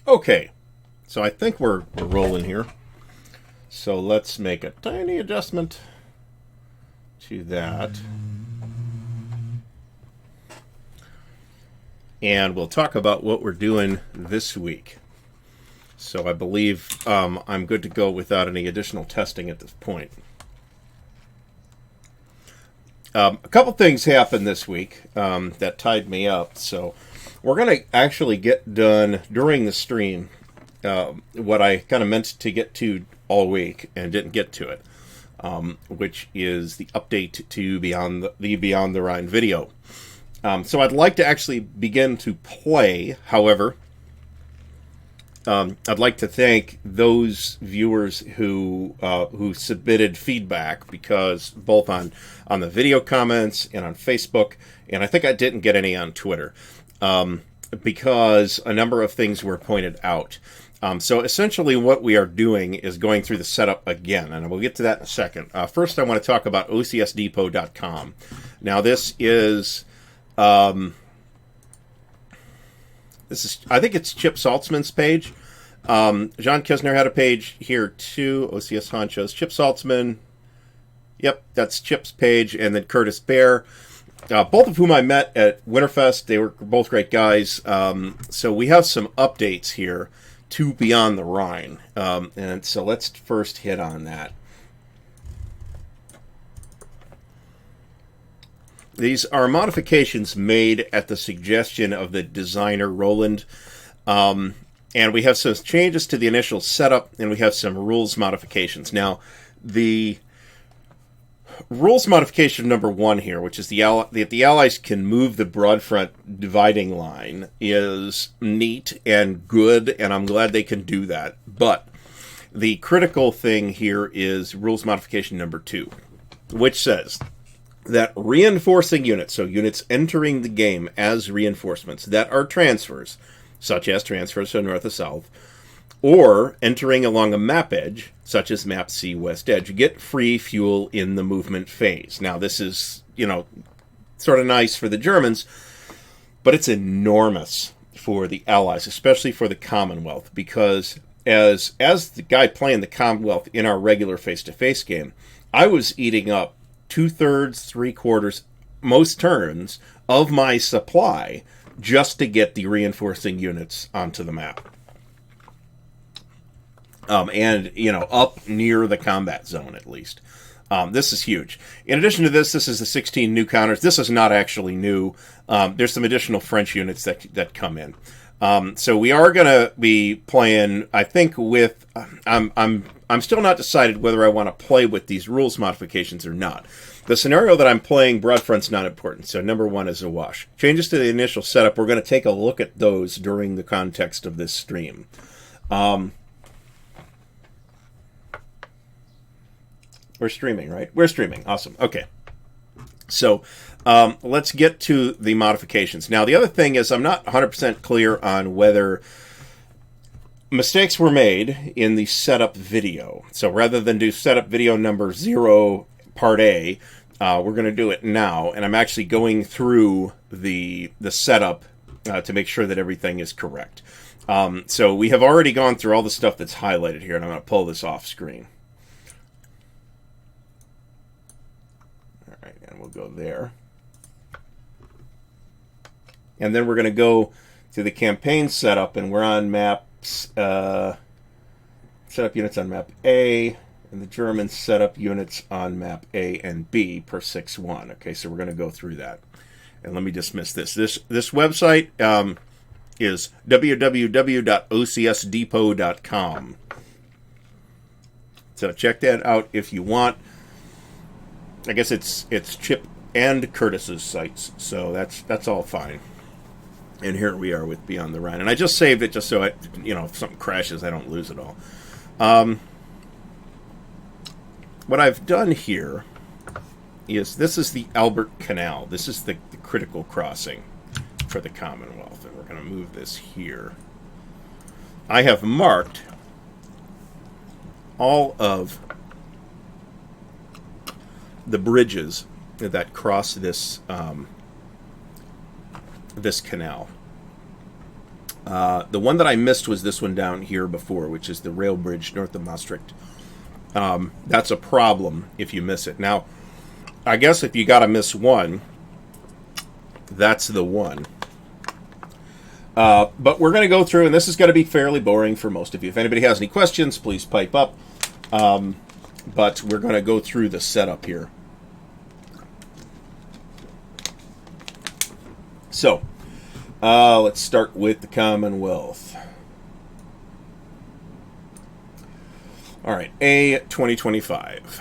Okay, so I think we're rolling here. So let's make a tiny adjustment to that. And we'll talk about what we're doing this week. So I believe I'm good to go without any additional testing at this point. A couple things happened this week that tied me up. So we're going to actually get done during the stream what I kind of meant to get to all week and didn't get to it, which is the update to Beyond the Rhine video. So I'd like to actually begin to play. However, I'd like to thank those viewers who submitted feedback, because both on the video comments and on Facebook, and I think I didn't get any on Twitter, because a number of things were pointed out. So essentially what we are doing is going through the setup again, and we'll get to that in a second. First, I want to talk about OCSdepot.com. Now, this is... I think it's Chip Saltzman's page. John Kisner had a page here too. OCS Honchos. Chip Saltzman. Yep, that's Chip's page. And then Curtis Bear. Both of whom I met at Winterfest. They were both great guys. So we have some updates here to Beyond the Rhine. And so let's first hit on that. These are modifications made at the suggestion of the designer, Roland. And we have some changes to the initial setup, and we have some rules modifications. Now, the rules modification number 1 here, which is the Allies can move the broad front dividing line, is neat and good, and I'm glad they can do that. But the critical thing here is rules modification number 2, which says that reinforcing units, so units entering the game as reinforcements that are transfers, such as transfers from north to south, or entering along a map edge, such as map C west edge, get free fuel in the movement phase. Now, this is, sort of nice for the Germans, but it's enormous for the Allies, especially for the Commonwealth, because as the guy playing the Commonwealth in our regular face-to-face game, I was eating up 2/3, 3/4, most turns of my supply just to get the reinforcing units onto the map. And, up near the combat zone, at least. This is huge. In addition to this is the 16 new counters. This is not actually new. There's some additional French units that come in. So we are going to be playing, I think, with... I'm still not decided whether I want to play with these rules modifications or not. The scenario that I'm playing, broad front's not important, so number 1 is a wash. Changes to the initial setup, we're going to take a look at those during the context of this stream. We're streaming, right? We're streaming. Awesome. Okay. So let's get to the modifications. Now, the other thing is I'm not 100% clear on whether mistakes were made in the setup video. So rather than do setup video number 0, part A, we're going to do it now. And I'm actually going through the setup to make sure that everything is correct. So we have already gone through all the stuff that's highlighted here, and I'm going to pull this off screen. All right, and we'll go there. And then we're going to go to the campaign setup, and we're on maps, setup units on map A, and the Germans set up units on map A and B per 6-1. Okay, so we're going to go through that. And let me dismiss this. This website is www.ocsdepot.com. So check that out if you want. I guess it's Chip and Curtis's sites, so that's all fine. And here we are with Beyond the Rhine. And I just saved it just so if something crashes, I don't lose it all. What I've done here is this is the Albert Canal. This is the critical crossing for the Commonwealth. And we're going to move this here. I have marked all of the bridges that cross this this canal. The one that I missed was this one down here before, which is the rail bridge north of Maastricht. That's a problem if you miss it. Now, I guess if you got to miss one, that's the one. But we're going to go through, and this is going to be fairly boring for most of you. If anybody has any questions, please pipe up. But we're going to go through the setup here. So, let's start with the Commonwealth. All right, A 2025.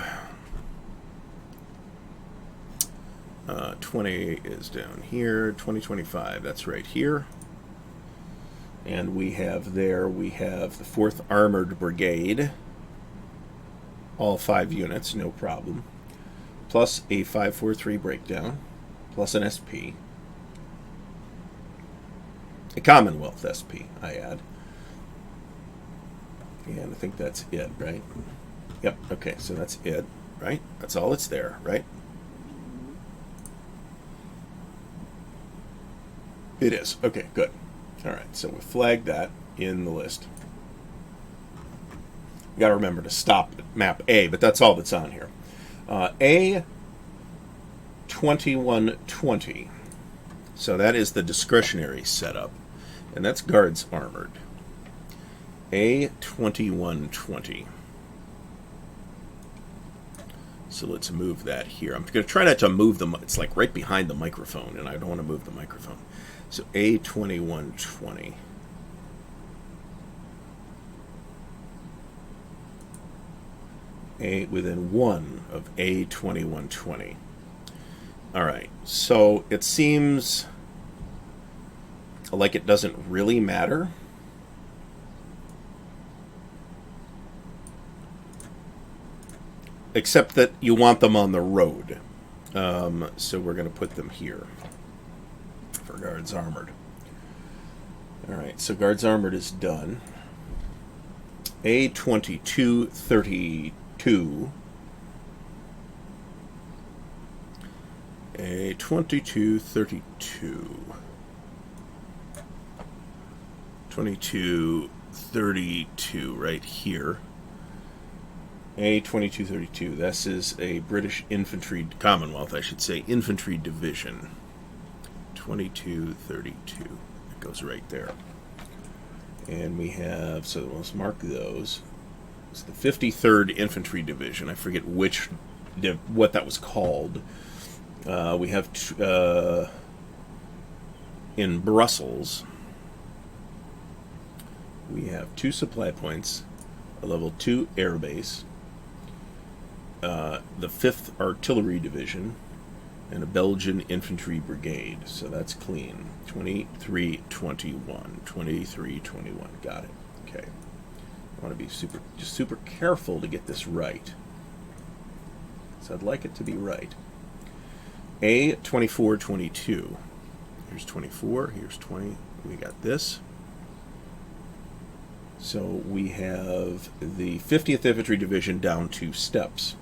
20 is down here. 2025, that's right here. And we have the 4th Armored Brigade. All 5 units, no problem. Plus a 543 breakdown. Plus an SP. A Commonwealth SP, I add. And I think that's it, right? Yep, okay, so that's it, right? That's all that's there, right? It is. Okay, good. All right, so we flagged that in the list. You got to remember to stop at map A, but that's all that's on here. A 2120. So that is the discretionary setup, and that's Guards Armored. A 2120. So let's move that here. I'm going to try not to move them. It's like right behind the microphone, and I don't want to move the microphone. So A2120. A within 1 of A2120. All right. So it seems like it doesn't really matter. Except that you want them on the road. So we're going to put them here for Guards Armored. All right, so Guards Armored is done. A2232. A2232. 2232 right here. A2232. This is a British infantry, Commonwealth, I should say, infantry division. 2232. It goes right there. And we have, so let's mark those. It's the 53rd Infantry Division. I forget what that was called. We have in Brussels. We have 2 supply points, a level 2 air base, the 5th Artillery Division, and a Belgian Infantry Brigade. So that's clean. 2321. 2321. Got it. Okay. I want to be super careful to get this right. So I'd like it to be right. A2422. Here's 24. Here's 20. We got this. So we have the 50th Infantry Division down 2 steps.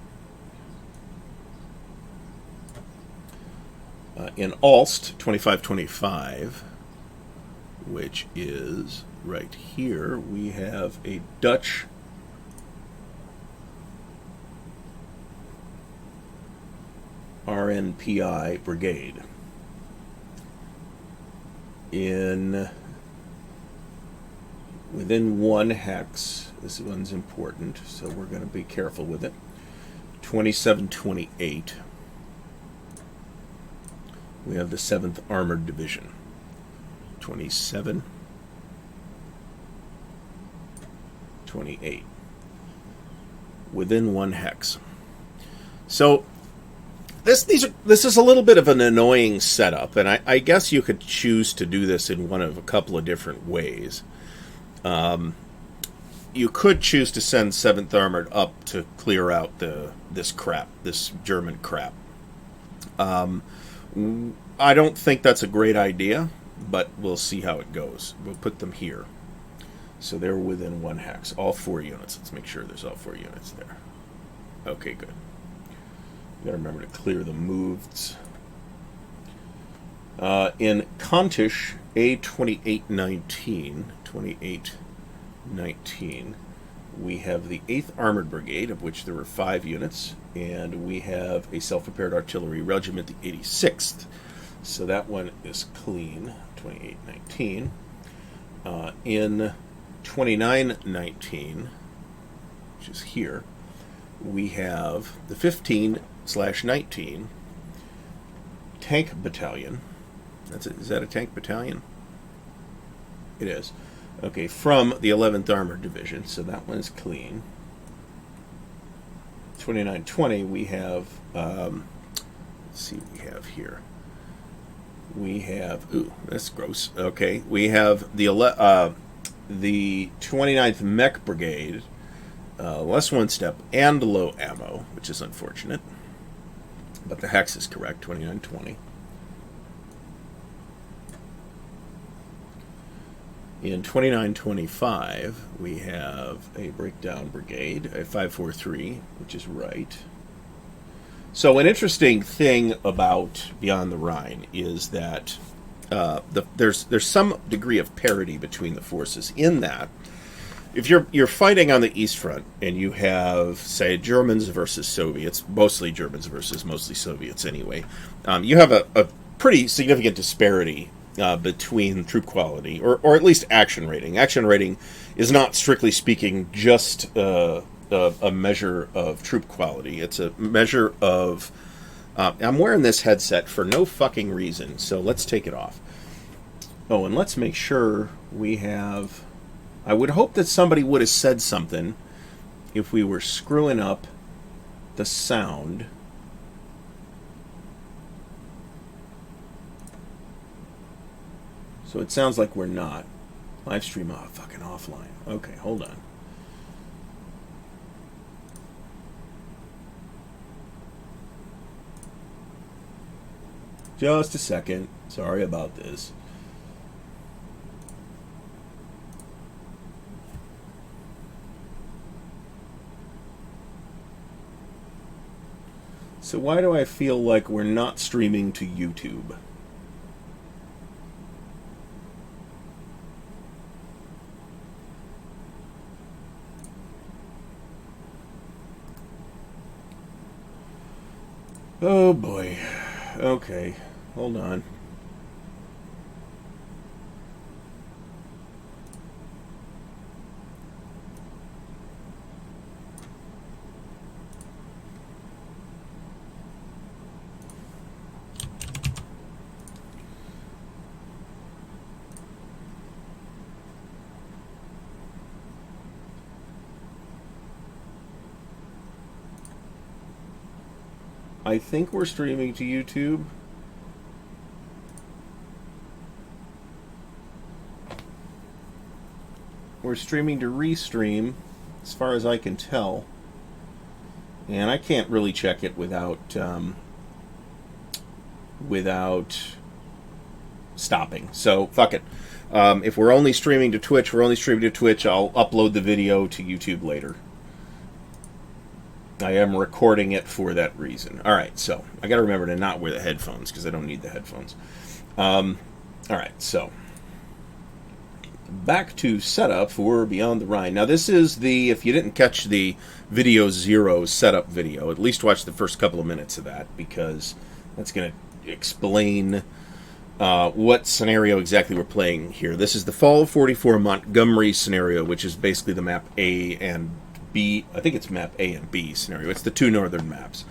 In Ulst, 2525, which is right here, we have a Dutch RNPI brigade. Within 1 hex, this one's important, so we're going to be careful with it. 2728. We have the 7th Armored Division. 2728. Within 1 hex. So this is a little bit of an annoying setup, and I guess you could choose to do this in one of a couple of different ways. You could choose to send 7th Armored up to clear out this German crap. I don't think that's a great idea, but we'll see how it goes. We'll put them here. So they're within 1 hex. All 4 units. Let's make sure there's all 4 units there. Okay, good. You gotta remember to clear the moves. In Kontisch, A2819, 2819, we have the 8th Armored Brigade, of which there were 5 units, and we have a self-prepared artillery regiment, the 86th. So that one is clean, 2819. In 2919, which is here, we have the 15/19 Tank Battalion. Is that a tank battalion? It is. Okay, from the 11th Armored Division, so that one is clean. 2920, we have, let's see what we have here. We have, ooh, that's gross. Okay, we have the 29th Mech Brigade, less one step, and low ammo, which is unfortunate. But the hex is correct, 2920. In 2925, we have a breakdown brigade, a 543, which is right. So an interesting thing about Beyond the Rhine is that there's some degree of parity between the forces in that if you're fighting on the East Front and you have, say, Germans versus Soviets, mostly Germans versus mostly Soviets anyway, you have a pretty significant disparity between troop quality, or at least action rating. Action rating is not, strictly speaking, just a measure of troop quality. It's a measure of... I'm wearing this headset for no fucking reason, so let's take it off. Oh, and let's make sure we have... I would hope that somebody would have said something if we were screwing up the sound. So it sounds like we're not. Livestream off, fucking offline. Okay, hold on. Just a second. Sorry about this. So why do I feel like we're not streaming to YouTube? Oh boy. Okay, hold on. I think we're streaming to YouTube. We're streaming to Restream, as far as I can tell. And I can't really check it without stopping. So, fuck it. If we're only streaming to Twitch, we're only streaming to Twitch. I'll upload the video to YouTube later. I am recording it for that reason. Alright, so I gotta remember to not wear the headphones because I don't need the headphones. Alright, so back to setup for Beyond the Rhine. Now this is the, if you didn't catch the video 0 setup video, at least watch the first couple of minutes of that, because that's going to explain what scenario exactly we're playing here. This is the Fall of 44 Montgomery scenario, which is basically the map A and B. I think it's map A and B scenario. It's the two northern maps.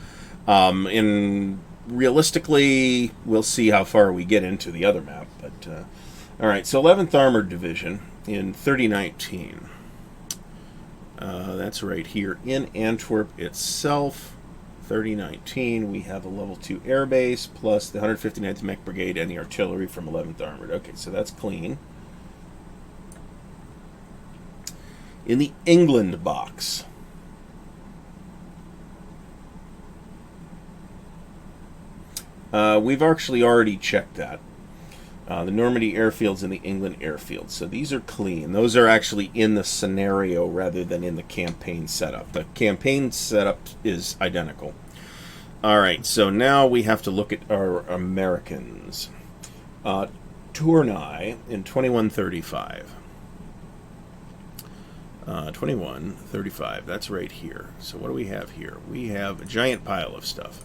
Realistically, we'll see how far we get into the other map. But all right, so 11th Armored Division in 3019. That's right here in Antwerp itself. 3019. We have a level 2 airbase plus the 159th Mech Brigade and the artillery from 11th Armored. Okay, so that's clean. In the England box, we've actually already checked that. The Normandy airfields and the England airfields. So these are clean. Those are actually in the scenario rather than in the campaign setup. The campaign setup is identical. Alright, so now we have to look at our Americans. Tournai in 2135. 2135, that's right here. So what do we have here? We have a giant pile of stuff.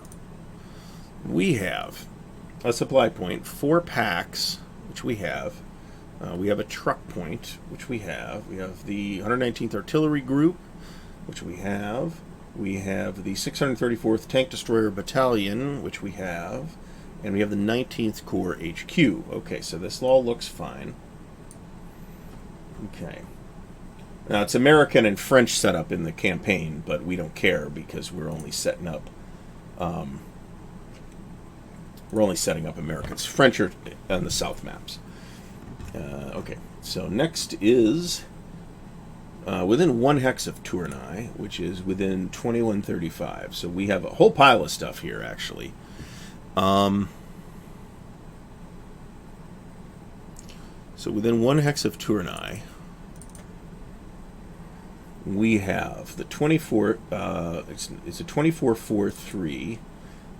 We have a supply point, 4 packs, which we have. We have a truck point, which we have. We have the 119th Artillery Group, which we have. We have the 634th Tank Destroyer Battalion, which we have. And we have the 19th Corps HQ. Okay, so this all looks fine. Okay. Now, it's American and French setup in the campaign, but we don't care because we're only setting up... we're only setting up Americans. French are on the south maps. Okay, so next is within 1 hex of Tournai, which is within 2135. So we have a whole pile of stuff here, actually. So within 1 hex of Tournai, we have the 24. It's a 2443.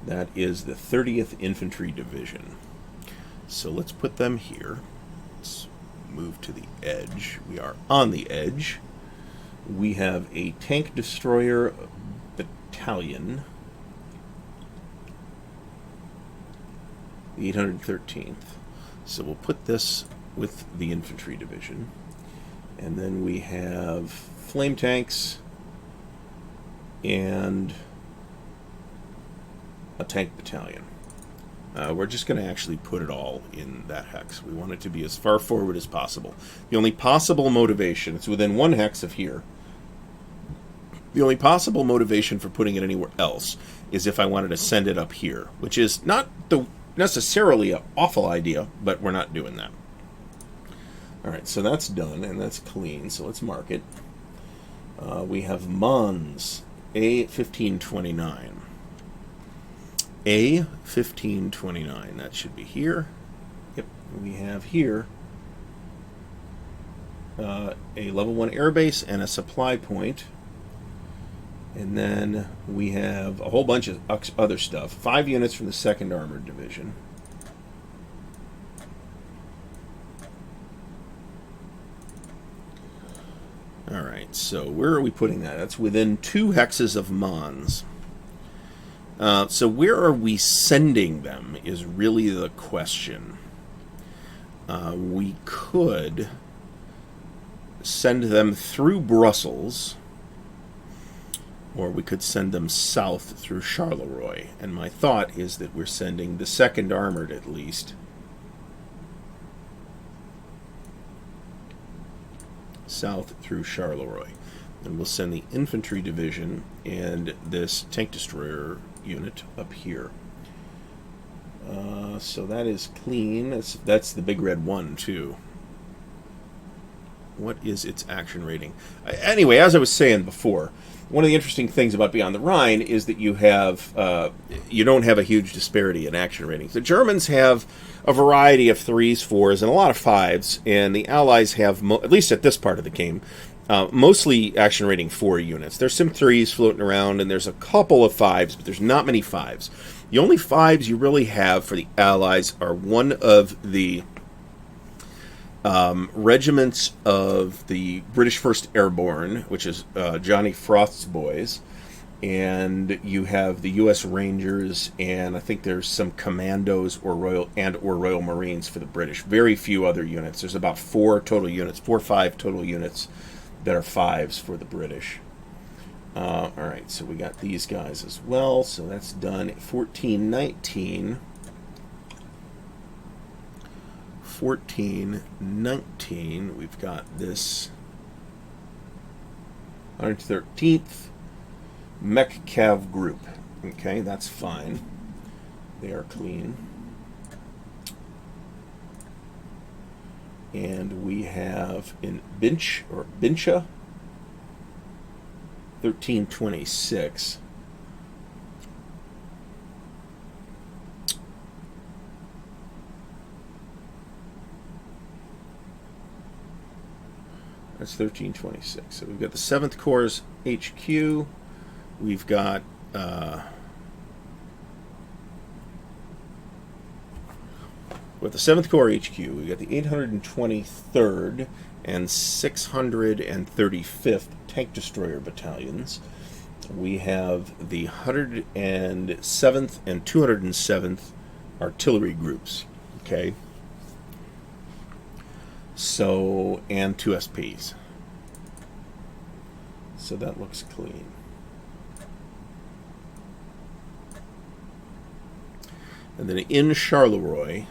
That is the 30th Infantry Division. So let's put them here. Let's move to the edge. We are on the edge. We have a Tank Destroyer Battalion. The 813th. So we'll put this with the Infantry Division. And then we have flame tanks and a tank battalion. We're just going to actually put it all in that hex. We want it to be as far forward as possible. The only possible motivation, it's within 1 hex of here. The only possible motivation for putting it anywhere else is if I wanted to send it up here, which is not necessarily an awful idea, but we're not doing that. Alright, so that's done, and that's clean, so let's mark it. We have Mons, A1529. A1529, that should be here. Yep, we have here a level 1 airbase and a supply point. And then we have a whole bunch of other stuff. 5 units from the 2nd Armored Division. Alright, so where are we putting that? That's within 2 hexes of Mons. So where are we sending them is really the question. We could send them through Brussels, or we could send them south through Charleroi. And my thought is that we're sending the 2nd Armored, at least, south through Charleroi. And we'll send the Infantry Division and this Tank Destroyer unit up here. So that is clean. That's the big red one, too. What is its action rating? Anyway, as I was saying before, one of the interesting things about Beyond the Rhine is that you don't have a huge disparity in action ratings. The Germans have a variety of 3s, 4s, and a lot of 5s, and the Allies have, at least at this part of the game, mostly action rating 4 units. There's some 3s floating around, and there's a couple of 5s, but there's not many 5s. The only 5s you really have for the Allies are one of the regiments of the British 1st Airborne, which is Johnny Frost's boys, and you have the U.S. Rangers, and I think there's some Commandos or Royal Marines for the British. Very few other units. There's about 4 or 5 total units that are 5s for the British. Alright, so we got these guys as well, so that's done. 1419. 1419, we've got this 113th Mech Cav group. Okay, that's fine. They are clean. And we have in Bincha 1326. That's 1326. So we've got the 7th Corps HQ. We've got with the 7th Corps HQ, we got the 823rd and 635th Tank Destroyer Battalions. We have the 107th and 207th Artillery Groups. Okay. So, and 2 SPs. So that looks clean. And then in Charleroi,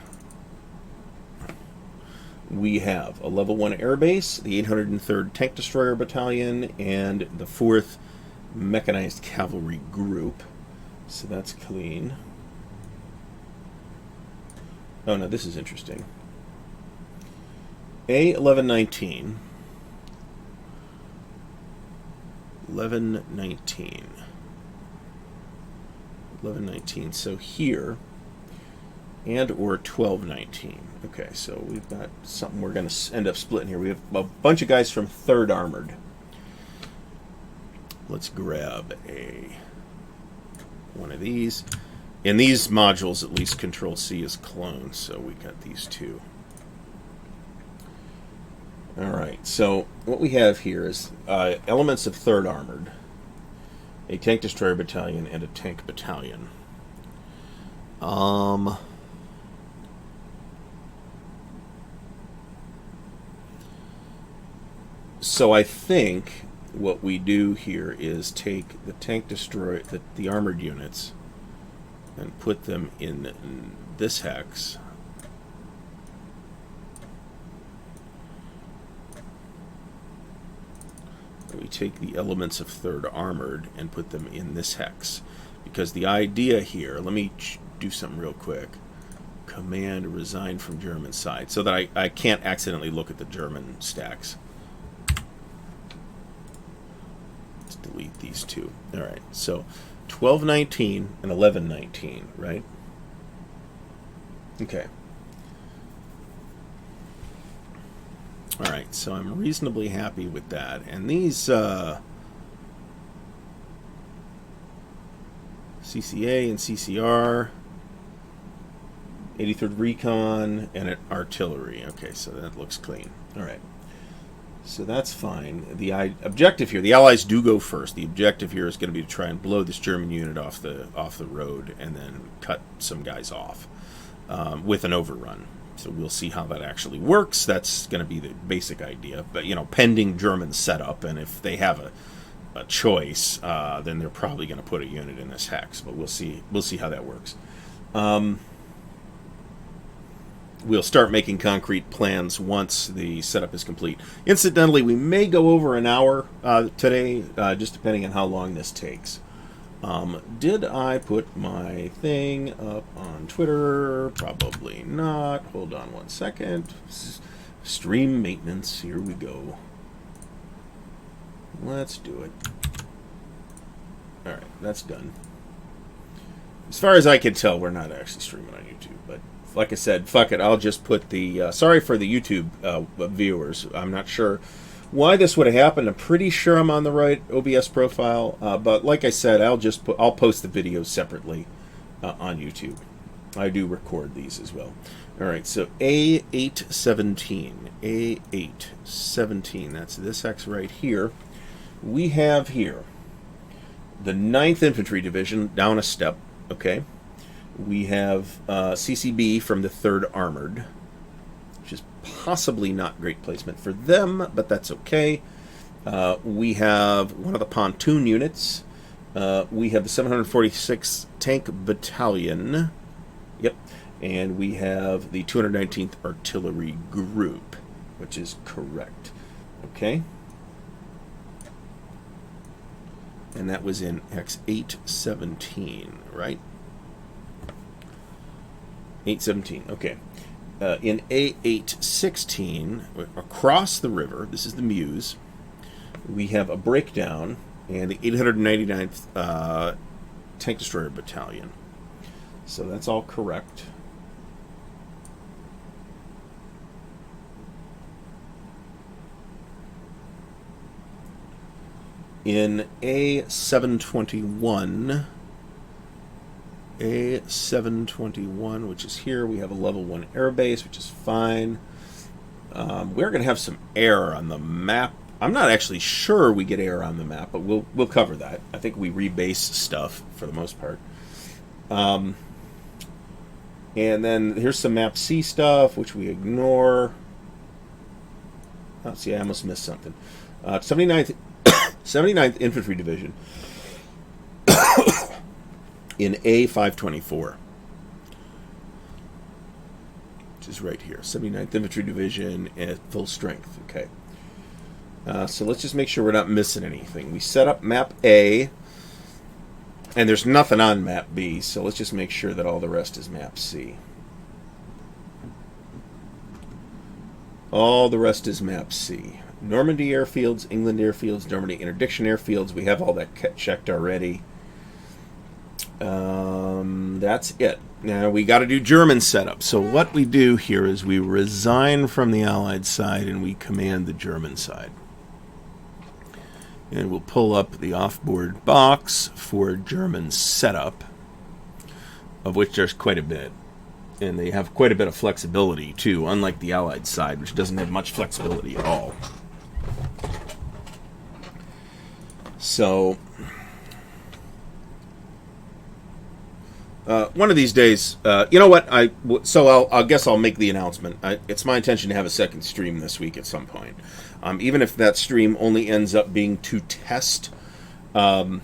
we have a level 1 airbase, the 803rd Tank Destroyer Battalion, and the 4th Mechanized Cavalry Group. So that's clean. Oh, no, this is interesting. A1119. 1119. So here, and or 1219. Okay, so we've got something we're going to end up splitting here. We have a bunch of guys from 3rd Armored. Let's grab one of these. In these modules, at least, Control-C is clone, so we got these two. All right, so what we have here is elements of 3rd Armored, a Tank Destroyer Battalion, and a Tank Battalion. So I think what we do here is take the Tank Destroyer, the armored units, and put them in this hex. We take the elements of 3rd Armored and put them in this hex. Because the idea here, let me do something real quick. Command resign from German side, so that I can't accidentally look at the German stacks. Let's delete these two. Alright, so 1219 and 1119, right? Okay. Alright, so I'm reasonably happy with that. And these CCA and CCR, 83rd Recon, and Artillery. Okay, so that looks clean. Alright. So that's fine. The objective here, the Allies do go first. The objective here is going to be to try and blow this German unit off the road and then cut some guys off with an overrun. So we'll see how that actually works. That's going to be the basic idea. But, you know, pending German setup, and if they have a choice, then they're probably going to put a unit in this hex. But we'll see how that works. We'll start making concrete plans once the setup is complete. Incidentally, we may go over an hour today, just depending on how long this takes. Did I put my thing up on Twitter? Probably not. Hold on one second. Stream maintenance. Here we go. Let's do it. Alright, that's done. As far as I can tell, we're not actually streaming on YouTube, but like I said, fuck it. I'll just put the... sorry for the YouTube viewers. I'm not sure why this would have happened. I'm pretty sure I'm on the right OBS profile, but like I said, I'll post the videos separately on YouTube. I do record these as well. All right, so A817, A817. That's this hex right here. We have here the 9th Infantry Division down a step. Okay, we have CCB from the 3rd Armored, which is possibly not great placement for them, but that's okay. We have one of the pontoon units. We have the 746th Tank Battalion. Yep. And we have the 219th Artillery Group, which is correct. Okay. And that was in hex 817, right? 817, okay. In A816, across the river, this is the Meuse, we have a breakdown, and the 899th Tank Destroyer Battalion. So that's all correct. In A721, A721, which is here. We have a level 1 airbase, which is fine. We're going to have some air on the map. I'm not actually sure we get air on the map, but we'll cover that. I think we rebase stuff for the most part. And then here's some map C stuff, which we ignore. Oh, see, I almost missed something. 79th Infantry Division in A524. Which is right here. 79th Infantry Division at full strength. Okay. So let's just make sure we're not missing anything. We set up map A, and there's nothing on map B, so let's just make sure that all the rest is map C. All the rest is map C. Normandy airfields, England airfields, Normandy interdiction airfields. We have all that checked already. That's it. Now we got to do German setup. So what we do here is we resign from the Allied side and we command the German side. And we'll pull up the offboard box for German setup, of which there's quite a bit. And they have quite a bit of flexibility, too, unlike the Allied side, which doesn't have much flexibility at all. So, one of these days, you know what? I guess I'll make the announcement. It's my intention to have a second stream this week at some point. Even if that stream only ends up being to test on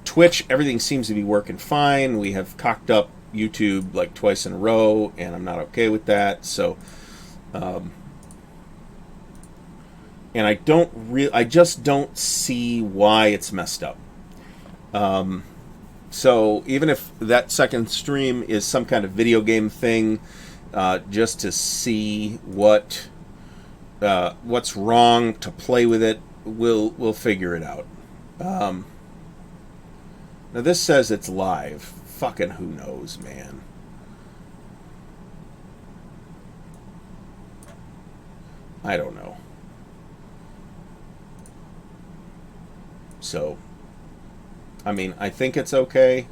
Twitch, everything seems to be working fine. We have cocked up YouTube like twice in a row, and I'm not okay with that. So, and I just don't see why it's messed up. So even if that second stream is some kind of video game thing, just to see what's wrong, to play with it, we'll figure it out. Now this says it's live. Fucking who knows, man. I don't know. So, I mean, I think it's okay.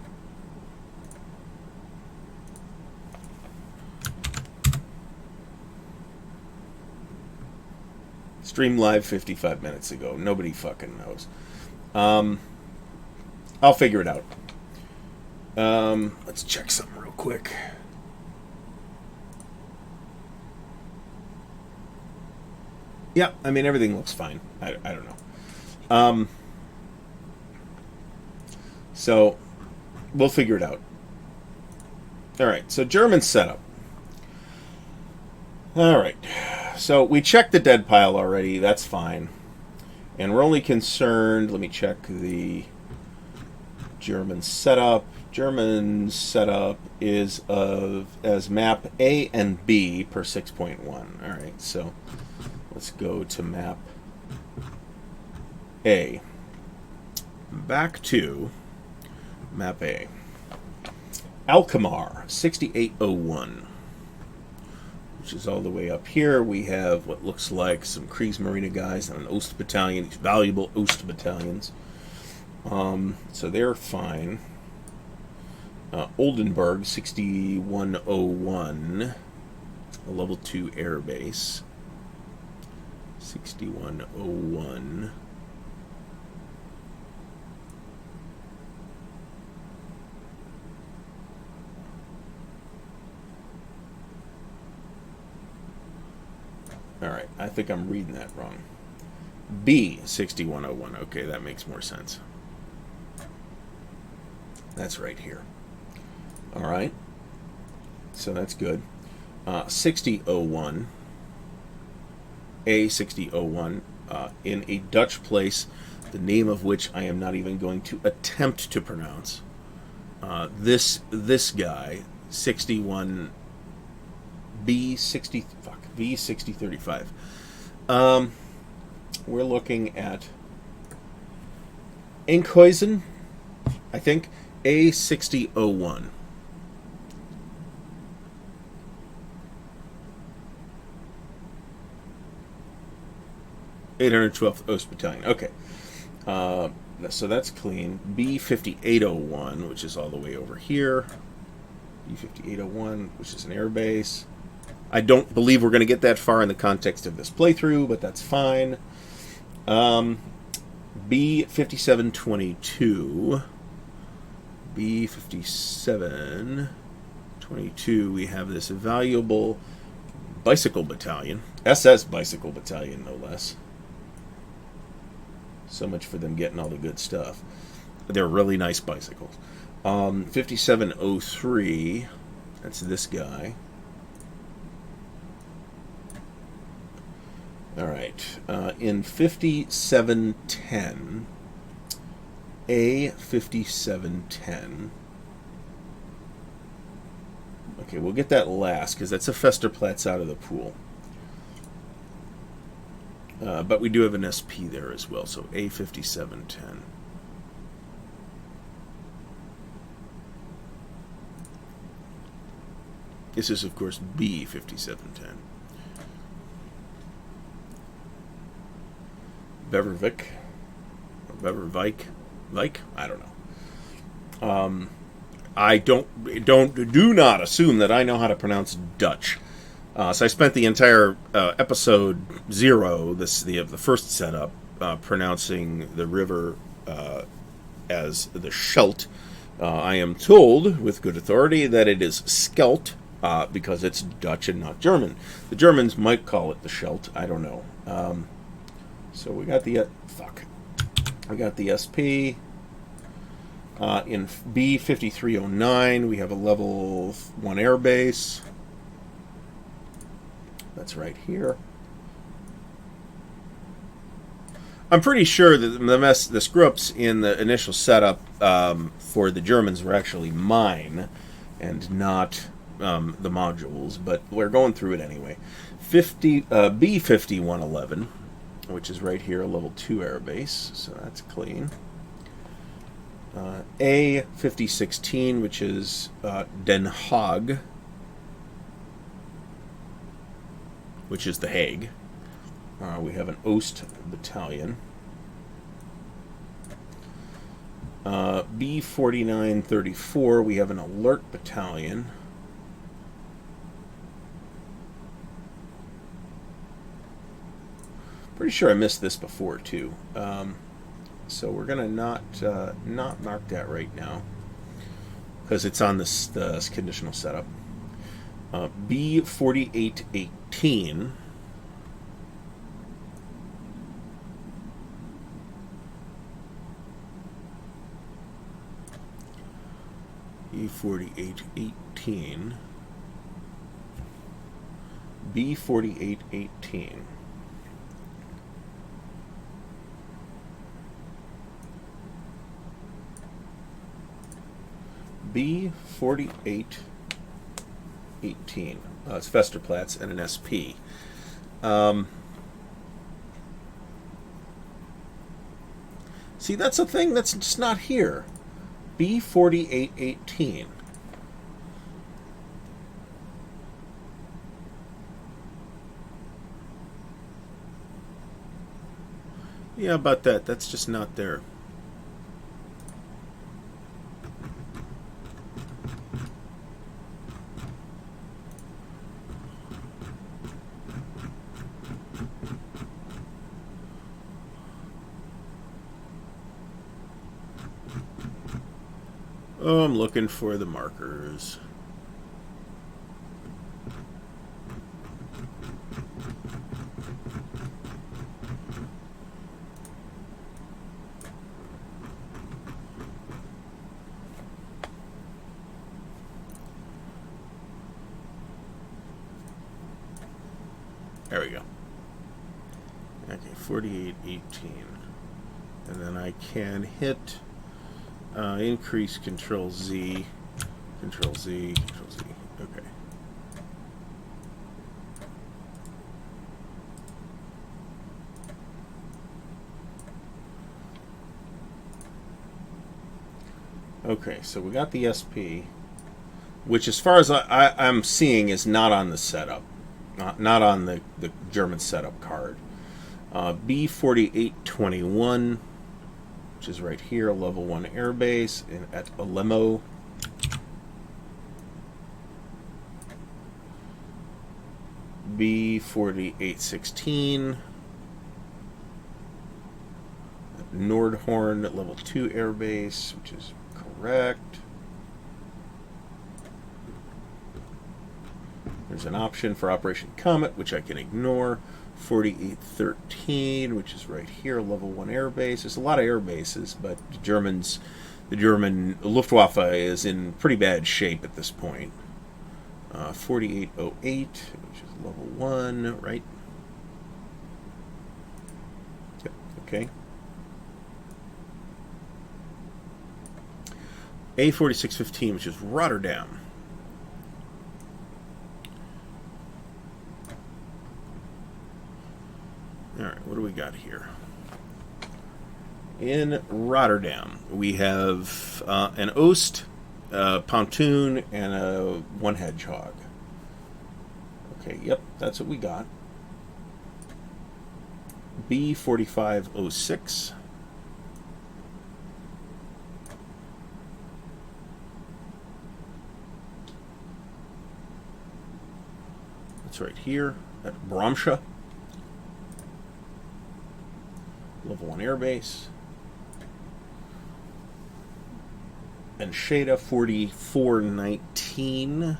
Stream live 55 minutes ago. Nobody fucking knows. I'll figure it out. Let's check something real quick. Yeah, I mean, everything looks fine. I don't know. So, we'll figure it out. Alright, so German setup. Alright, so we checked the dead pile already. That's fine. And we're only concerned... Let me check the German setup. German setup is as map A and B per 6.1. Alright, so let's go to map A. Back to map A. Alkmaar, 6801. Which is all the way up here. We have what looks like some Kriegsmarine guys and an Ost battalion, these valuable Ost battalions. So they're fine. Oldenburg, 6101, a level 2 air base. 6101. Alright, I think I'm reading that wrong. B, 6101. Okay, that makes more sense. That's right here. Alright. So that's good. 6001. A6001. In a Dutch place, the name of which I am not even going to attempt to pronounce. This guy, 61... B60... Fuck. B6035. We're looking at Enkhuizen, I think. A6001. (812th Ost Battalion). Okay. So that's clean. B5801, which is all the way over here. B5801, which is an air base. I don't believe we're going to get that far in the context of this playthrough, but that's fine. B5722. B5722, we have this valuable bicycle battalion. SS bicycle battalion, no less. So much for them getting all the good stuff. They're really nice bicycles. 5703, that's this guy. All right. In 5710, A5710. Okay, we'll get that last because that's a Festerplatz out of the pool. But we do have an SP there as well, so A5710. This is, of course, B5710. Bevervik. Or Bevervik. Vike? I don't know. I do not assume that I know how to pronounce Dutch. So I spent the entire episode 0, the first setup, pronouncing the river as the Scheldt. I am told, with good authority, that it is Skelt, because it's Dutch and not German. The Germans might call it the Scheldt. I don't know. So we got the we got the SP. In B5309, we have a level 1 air base. That's right here. I'm pretty sure that the scripts in the initial setup for the Germans were actually mine and not the modules, but we're going through it anyway. B5111, which is right here, a level 2 air base, so that's clean. A5016, which is Den Haag, which is the Hague. We have an Oost battalion. B4934, we have an Alert battalion. Pretty sure I missed this before too. So we're gonna not mark that right now because it's on this conditional setup. B4818. B4818. B4818. B4818. It's Festerplatz and an SP. See, that's a thing that's just not here. B4818. Yeah, about that. That's just not there. Oh, I'm looking for the markers. There we go. Okay, 4818. And then I can hit increase Control Z, Control Z, Control Z. Okay. Okay, so we got the SP, which as far as I'm seeing is not on the setup. Not on the German setup card. B4821. which is right here, a level 1 airbase at Alemo. B-4816 at Nordhorn, level 2 airbase, which is correct. There's an option for Operation Comet, which I can ignore. 4813, which is right here, level 1 airbase. There's a lot of air bases, but the German Luftwaffe is in pretty bad shape at this point. 4808, which is level 1, right? Yep, okay. A4615, which is Rotterdam. Alright, what do we got here? In Rotterdam, we have an Oost, a pontoon, and a one hedgehog. Okay, yep, that's what we got. B4506. That's right here at Bromsha. Level 1 airbase. And Shada 4419.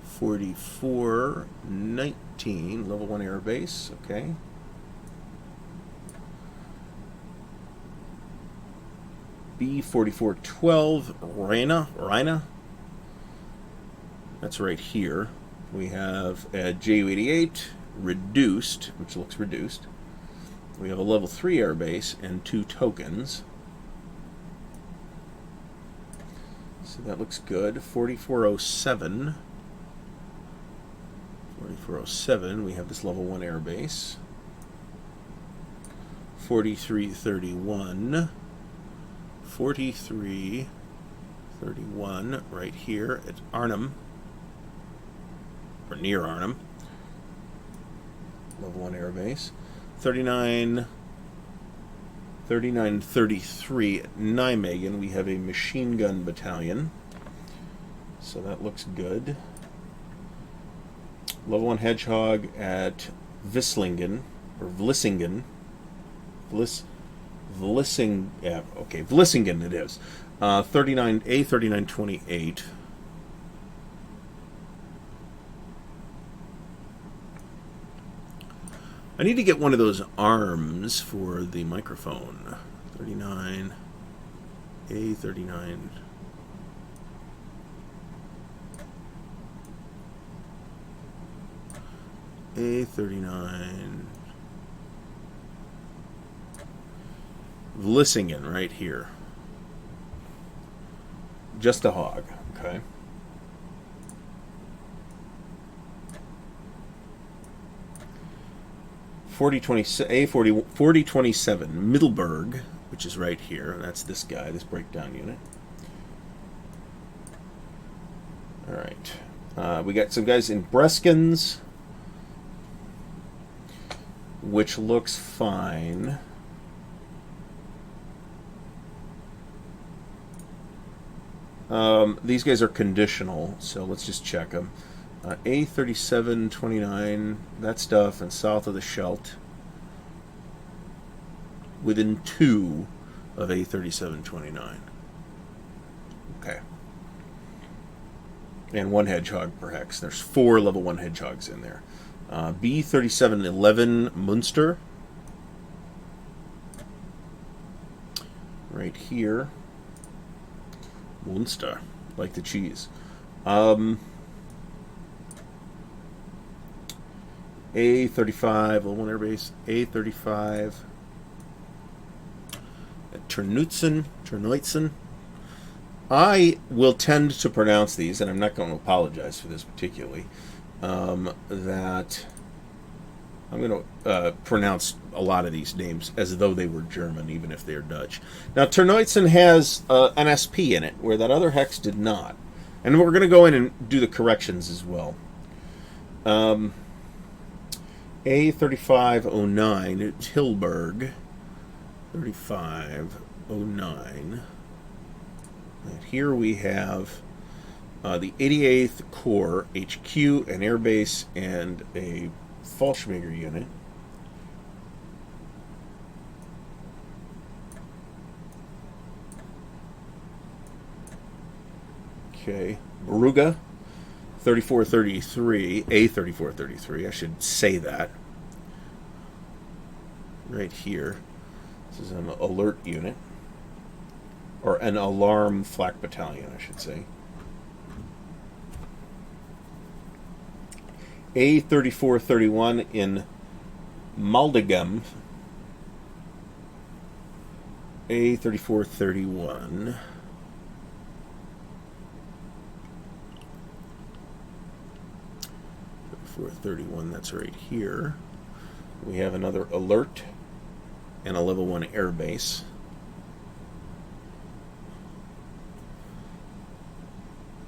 4419, level 1 airbase, okay. B4412, Rhine. That's right here. We have a Ju-88 reduced, which looks reduced. We have a level 3 airbase and 2 tokens. So that looks good. 4407. 4407, we have this level 1 airbase. 4331. 4331, right here at Arnhem. Or near Arnhem. Level 1 airbase. 3933 at Nijmegen, we have a machine gun battalion. So that looks good. Level 1 hedgehog at Vlissingen, or Vlissingen. Vlissingen it is. A3928. I need to get one of those arms for the microphone. 39, A39. A39. Vlissingen, right here. Just a hog, okay. A4027, Middelburg, which is right here. That's this guy, this breakdown unit. All right. We got some guys in Breskens, which looks fine. These guys are conditional, so let's just check them. A3729, that stuff, and south of the Scheldt. Within 2 of A3729. Okay. And 1 hedgehog per hex. There's 4 level 1 hedgehogs in there. B3711 Munster. Right here. Munster, like the cheese. A35, level 1 airbase. A35 at Terneutzen. I will tend to pronounce these, and I'm not going to apologize for this particularly, that I'm going to pronounce a lot of these names as though they were German, even if they're Dutch. Now, Terneutzen has an SP in it, where that other hex did not. And we're going to go in and do the corrections as well. A3509 at Tilburg. 3509. And here we have the 88th Corps HQ, an airbase, and a Fallschirmjäger unit. Okay, Brugge, 3433, A3433, I should say that. Right here. This is an alert unit. Or an alarm flak battalion, I should say. A3431 in Maldegem. A3431. That's right here. We have another alert and a level 1 airbase.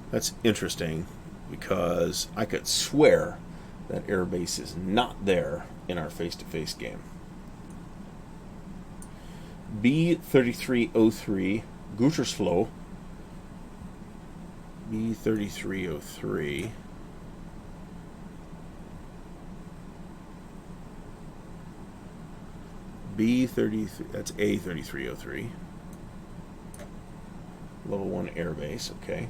That's interesting because I could swear that airbase is not there in our face-to-face game. B3303 Gütersloh. B3303. B33, that's A3303. Level 1 airbase, okay.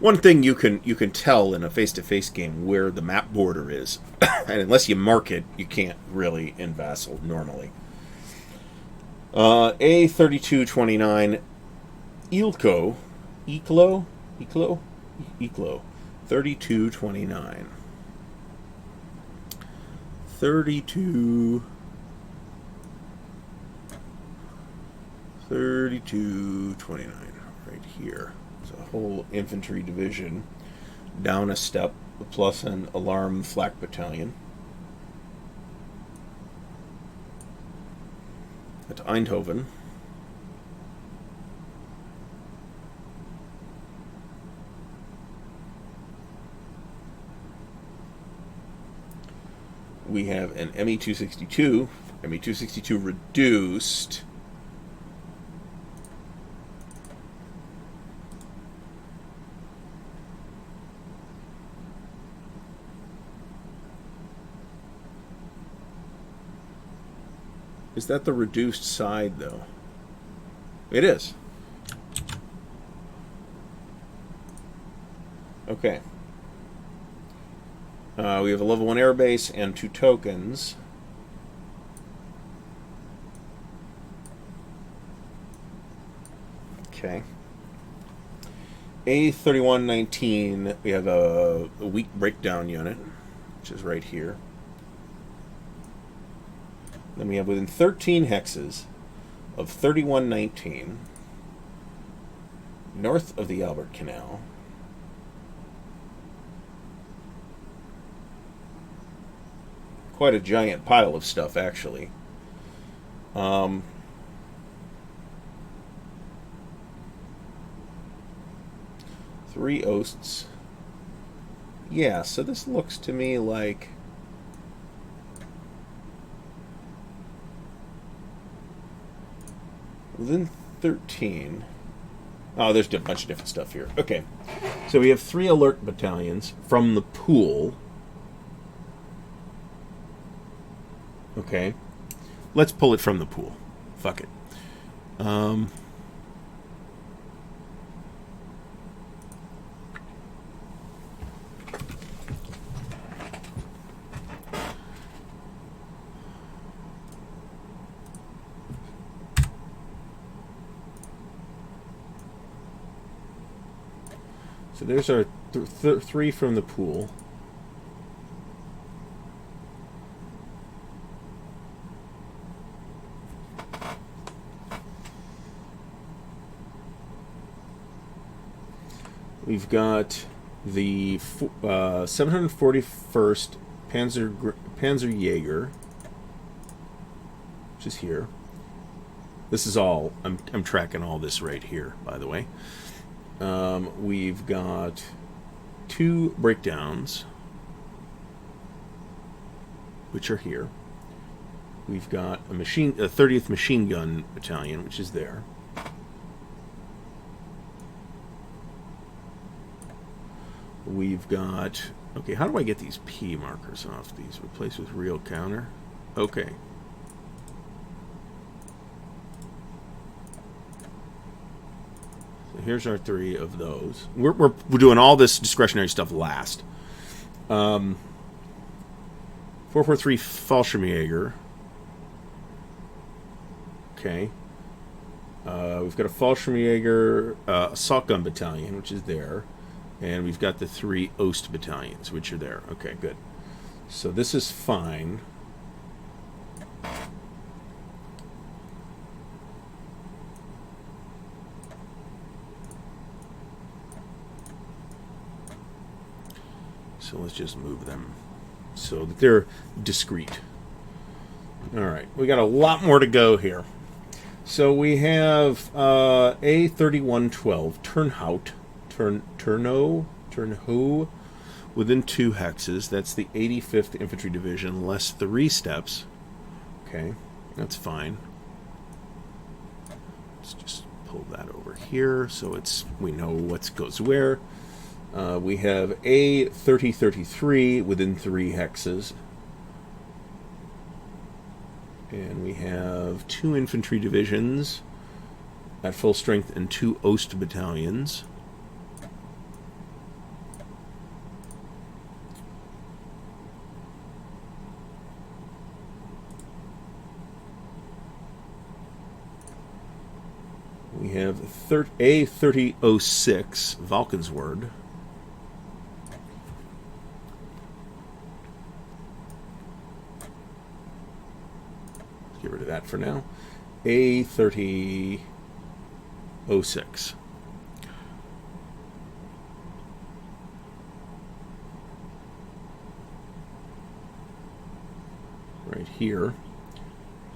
One thing you can tell in a face-to-face game where the map border is, and unless you mark it, you can't really in Vassal normally. A3229 Eeklo 3229. 3229 right here. It's a whole infantry division down a step plus an alarm flak battalion at Eindhoven. We have an ME-262 reduced. Is that the reduced side, though? It is. Okay. We have a level 1 airbase and 2 tokens. Okay. A3119, we have a weak breakdown unit, which is right here. Then we have within 13 hexes of 3119, north of the Albert Canal. Quite a giant pile of stuff, actually. Three Osts. Yeah, so this looks to me like within 13. Oh, there's a bunch of different stuff here. Okay, so we have 3 alert battalions from the pool. Okay, let's pull it from the pool. Fuck it. So there's our 3 from the pool. We've got the 741st Panzerjäger, which is here. This is all, I'm tracking all this right here, by the way. We've got 2 breakdowns, which are here. We've got a 30th Machine Gun Battalion, which is there. We've got... Okay, how do I get these P markers off these? Replace with real counter. Okay. So here's our 3 of those. We're doing all this discretionary stuff last. 443 Fallschirmjäger. Okay. We've got a Fallschirmjäger assault gun battalion, which is there. And we've got the 3 Ost battalions, which are there. Okay, good. So this is fine. So let's just move them so that they're discrete. All right, we got a lot more to go here. So we have A3112 Turnhoe within 2 hexes. That's the 85th Infantry Division, less 3 steps. Okay, that's fine. Let's just pull that over here so we know what goes where. We have A3033 within 3 hexes. And we have 2 infantry divisions at full strength and 2 Ost battalions. We have A3006 Valkensword. Get rid of that for now. A3006. Right here,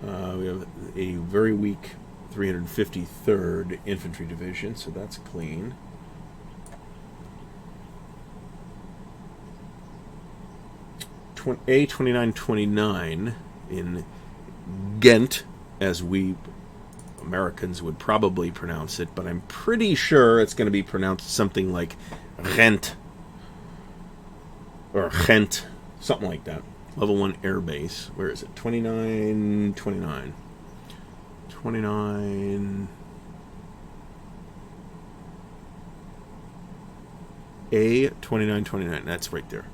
we have a very weak 353rd Infantry Division, so that's clean. A2929 in Ghent, as we Americans would probably pronounce it, but I'm pretty sure it's going to be pronounced something like Ghent or Ghent, something like that. Level 1 air base. Where is it? 2929. 29 A2929. That's right there.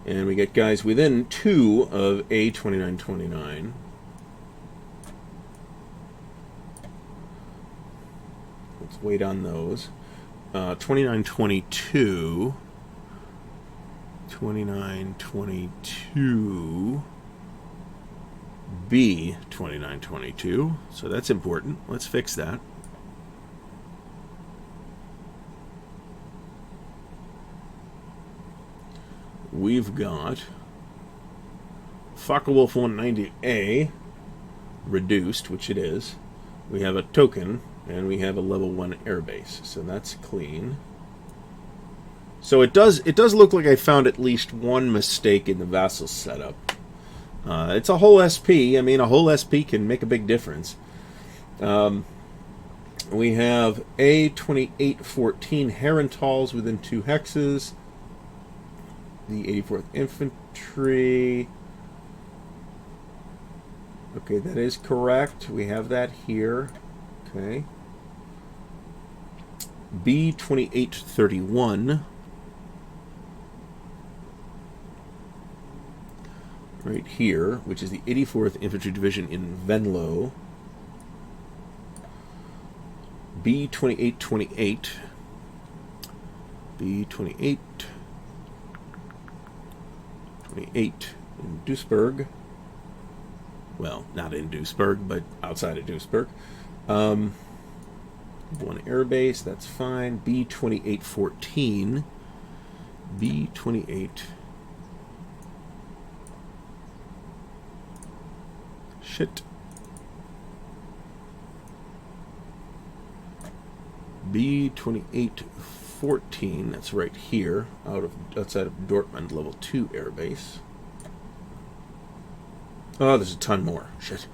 And we get guys within 2 of A2929. Let's wait on those. 2922. 2922. B2922. So that's important. Let's fix that. We've got Focke-Wulf 190A reduced, which it is. We have a token, and we have a level 1 airbase, so that's clean. So it does look like I found at least one mistake in the vassal setup. It's a whole SP. I mean, a whole SP can make a big difference. We have A2814 Herentals within 2 hexes. The 84th Infantry. Okay, that is correct. We have that here. Okay. B2831. Right here, which is the 84th Infantry Division in Venlo. B2828. B2828 in Duisburg. Well, not in Duisburg, but outside of Duisburg. 1 airbase, that's fine. B2814. B28. Shit. B2814. B14, that's right here, outside of Dortmund, level 2 airbase. Oh, there's a ton more. Shit.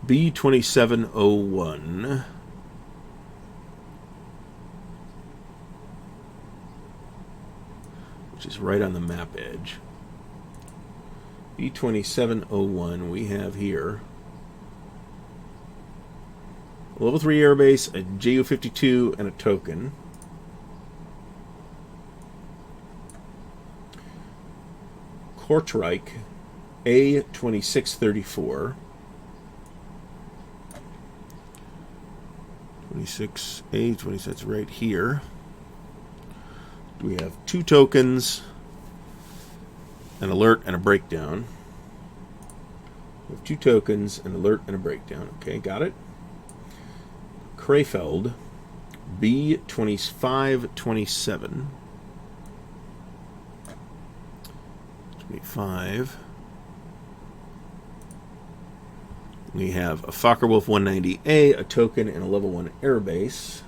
B2701. Which is right on the map edge. B2701 we have here. Level 3 airbase, a JU-52, and a token. Kortrijk, A2634. 26A26, that's right here. We have 2 tokens, an alert, and a breakdown. We have 2 tokens, an alert, and a breakdown. Okay, got it. Krefeld, B2527. 25. We have a Focke-Wulf 190A, a token, and a level 1 airbase.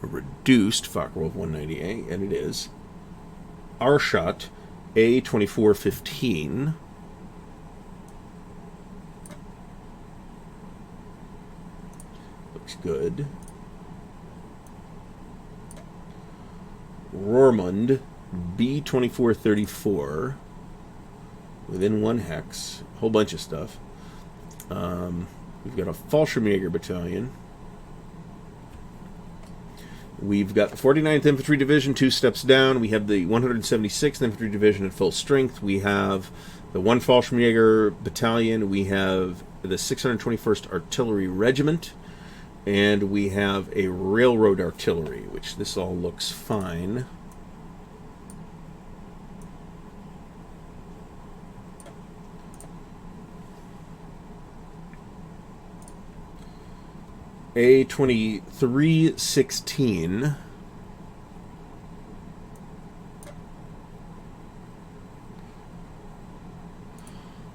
A reduced Focke-Wulf 190A, and it is. Arschot, A2415. Looks good. Roermond, B2434. Within 1 hex. A whole bunch of stuff. We've got a Fallschirmjäger battalion. We've got the 49th Infantry Division 2 steps down. We have the 176th Infantry Division at full strength. We have the 1 Fallschirmjäger battalion. We have the 621st Artillery Regiment. And we have a railroad artillery, which this all looks fine. A2316.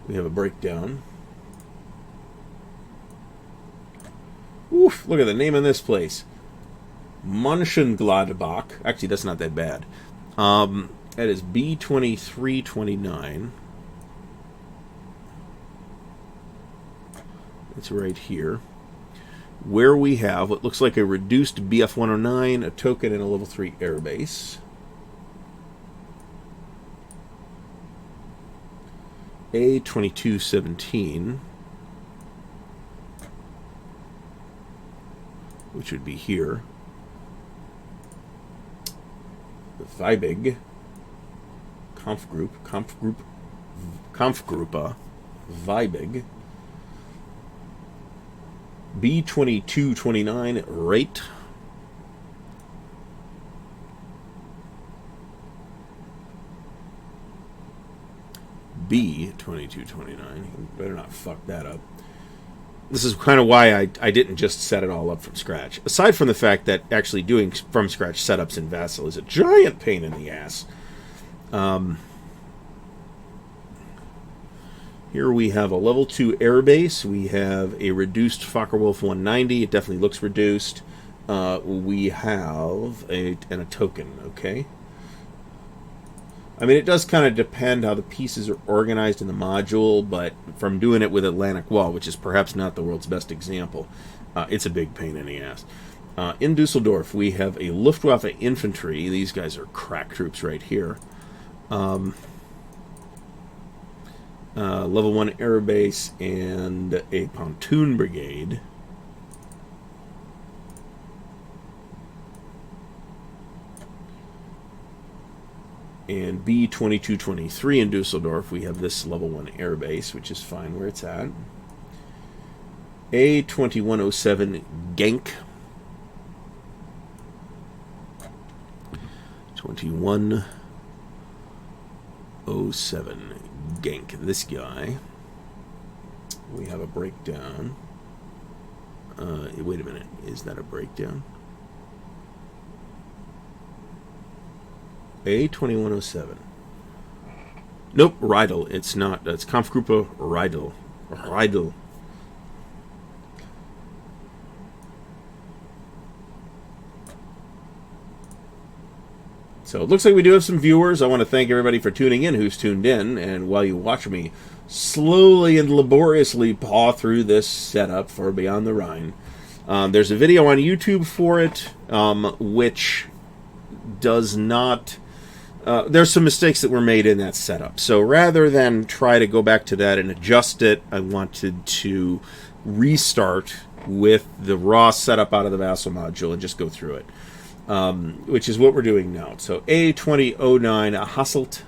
We have a breakdown. Oof, look at the name of this place. Mönchengladbach. Actually, that's not that bad. That is B2329. It's right here. Where we have what looks like a reduced BF-109, a token, and a level 3 airbase. A2217. Which would be here. The Weibig. Kampfgruppe. Weibig. B2229 rate. B2229. You better not fuck that up. This is kind of why I didn't just set it all up from scratch. Aside from the fact that actually doing from scratch setups in Vassal is a giant pain in the ass. Here we have a level 2 airbase. We have a reduced Focke-Wulf 190. It definitely looks reduced. We have a token, okay? I mean, it does kind of depend how the pieces are organized in the module, but from doing it with Atlantic Wall, which is perhaps not the world's best example, it's a big pain in the ass. In Dusseldorf, we have a Luftwaffe infantry. These guys are crack troops right here. Level 1 airbase and a pontoon brigade. And B2223 in Dusseldorf, we have this level 1 airbase, which is fine where it's at. A2107 Genk. 2107 Genk. This guy. We have a breakdown. Wait a minute. Is that a breakdown? A2107. Nope, Rydel. It's not. It's Kampfgruppe Rydel. Rydel. So it looks like we do have some viewers. I want to thank everybody for tuning in who's tuned in. And while you watch me slowly and laboriously paw through this setup for Beyond the Rhine, there's a video on YouTube for it, which does not... there's some mistakes that were made in that setup. So rather than try to go back to that and adjust it, I wanted to restart with the raw setup out of the Vassal module and just go through it, which is what we're doing now. So A2009 Hasselt.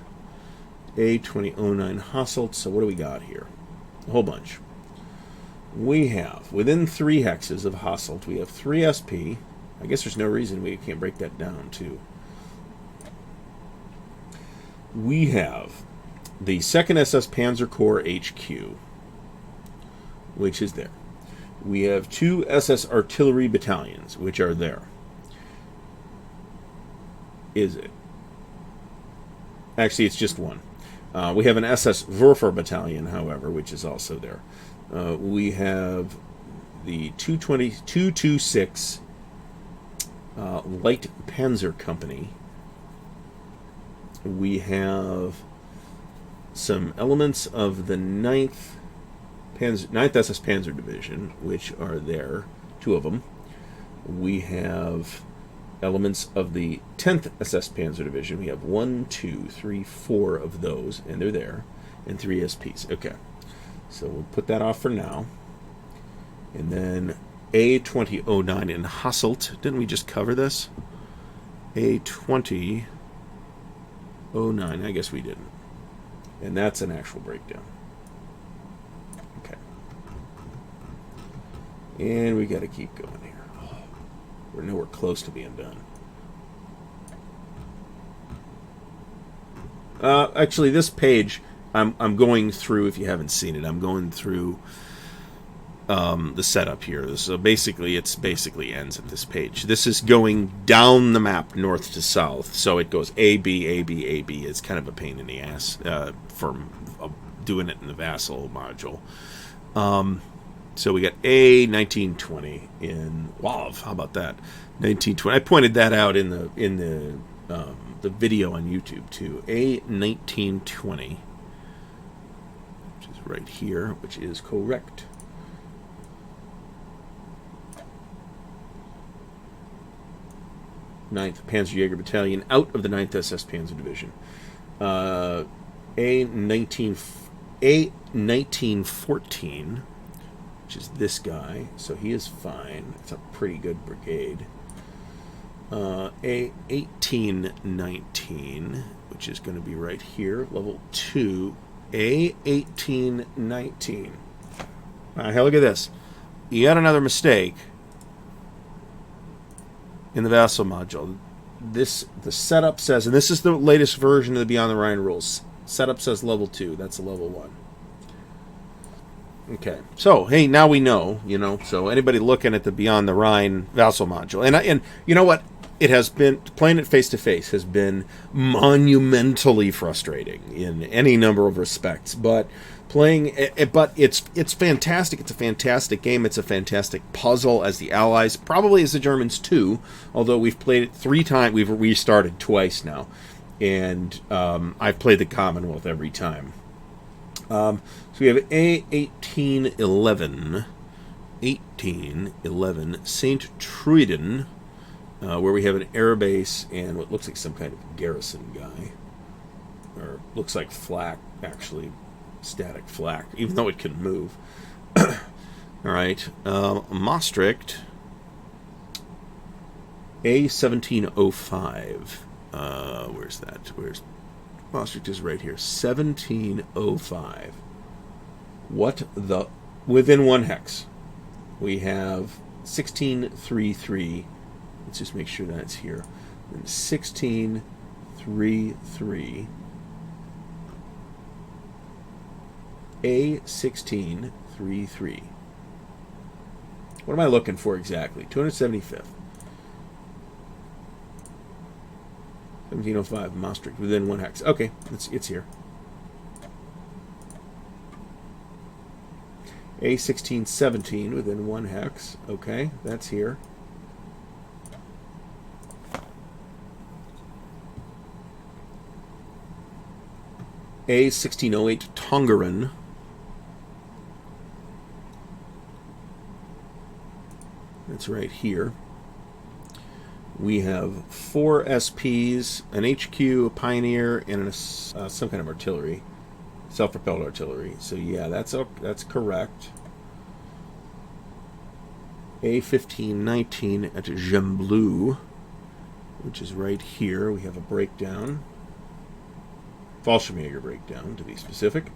A2009 Hasselt. So what do we got here? A whole bunch. We have, within 3 hexes of Hasselt, we have 3 SP. I guess there's no reason we can't break that down, too. We have the 2nd SS Panzer Corps HQ, which is there. We have 2 SS Artillery Battalions, which are there. Is it? Actually, it's just 1. We have an SS Würfer Battalion, however, which is also there. We have the 226 Light Panzer Company. We have some elements of the 9th SS Panzer Division, which are there, 2 of them. We have elements of the 10th SS Panzer Division. We have 1, 2, 3, 4 of those, and they're there, and 3 SPs. Okay, so we'll put that off for now. And then A2009 in Hasselt. Didn't we just cover this? A2009, I guess we didn't. And that's an actual breakdown. Okay. And we got to keep going here. Oh, we're nowhere close to being done. Actually, this page, I'm going through, if you haven't seen it, I'm going through the setup here. So basically, it basically ends at this page. This is going down the map north to south. So it goes A, B, A, B, A, B. It's kind of a pain in the ass for doing it in the Vassal module. So we got A1920 in WAV. How about that? 1920. I pointed that out in the video on YouTube too. A1920, which is right here, which is correct. 9th Panzerjäger Battalion out of the 9th SS Panzer Division. A1914, which is this guy, so he is fine. It's a pretty good brigade. A1819, which is going to be right here, level 2. A1819. Hey, look at this. You got another mistake in the Vassal module. The setup says, and this is the latest version of the Beyond the Rhine rules, setup says level 2. That's a level 1. Okay, so hey, now we know, so anybody looking at the Beyond the Rhine Vassal module, and you know what, it has been, playing it face to face has been monumentally frustrating in any number of respects, but it's fantastic. It's a fantastic game. It's a fantastic puzzle as the Allies, probably as the Germans too, although we've played it 3 times. We've restarted twice now, and I've played the Commonwealth every time. So we have A1811, St. Truiden, where we have an air base and what looks like some kind of garrison guy, or looks like flak, actually. Static flak, even though it can move. All right, Maastricht, A1705. Where's that? Where's Maastricht? Is right here. 1705. What the? Within 1 hex, we have 1633. Let's just make sure that's here. And 1633. A1633. What am I looking for exactly? 275th. 1705, Maastricht, within 1 hex. Okay, it's here. A1617, within 1 hex. Okay, that's here. A1608 Tongeren. That's right here. We have 4 SPs, an HQ, a Pioneer, and some kind of artillery, self-propelled artillery. So yeah, that's correct. A1519 at Gembloux, which is right here. We have a breakdown. Fallschirmjäger breakdown, to be specific.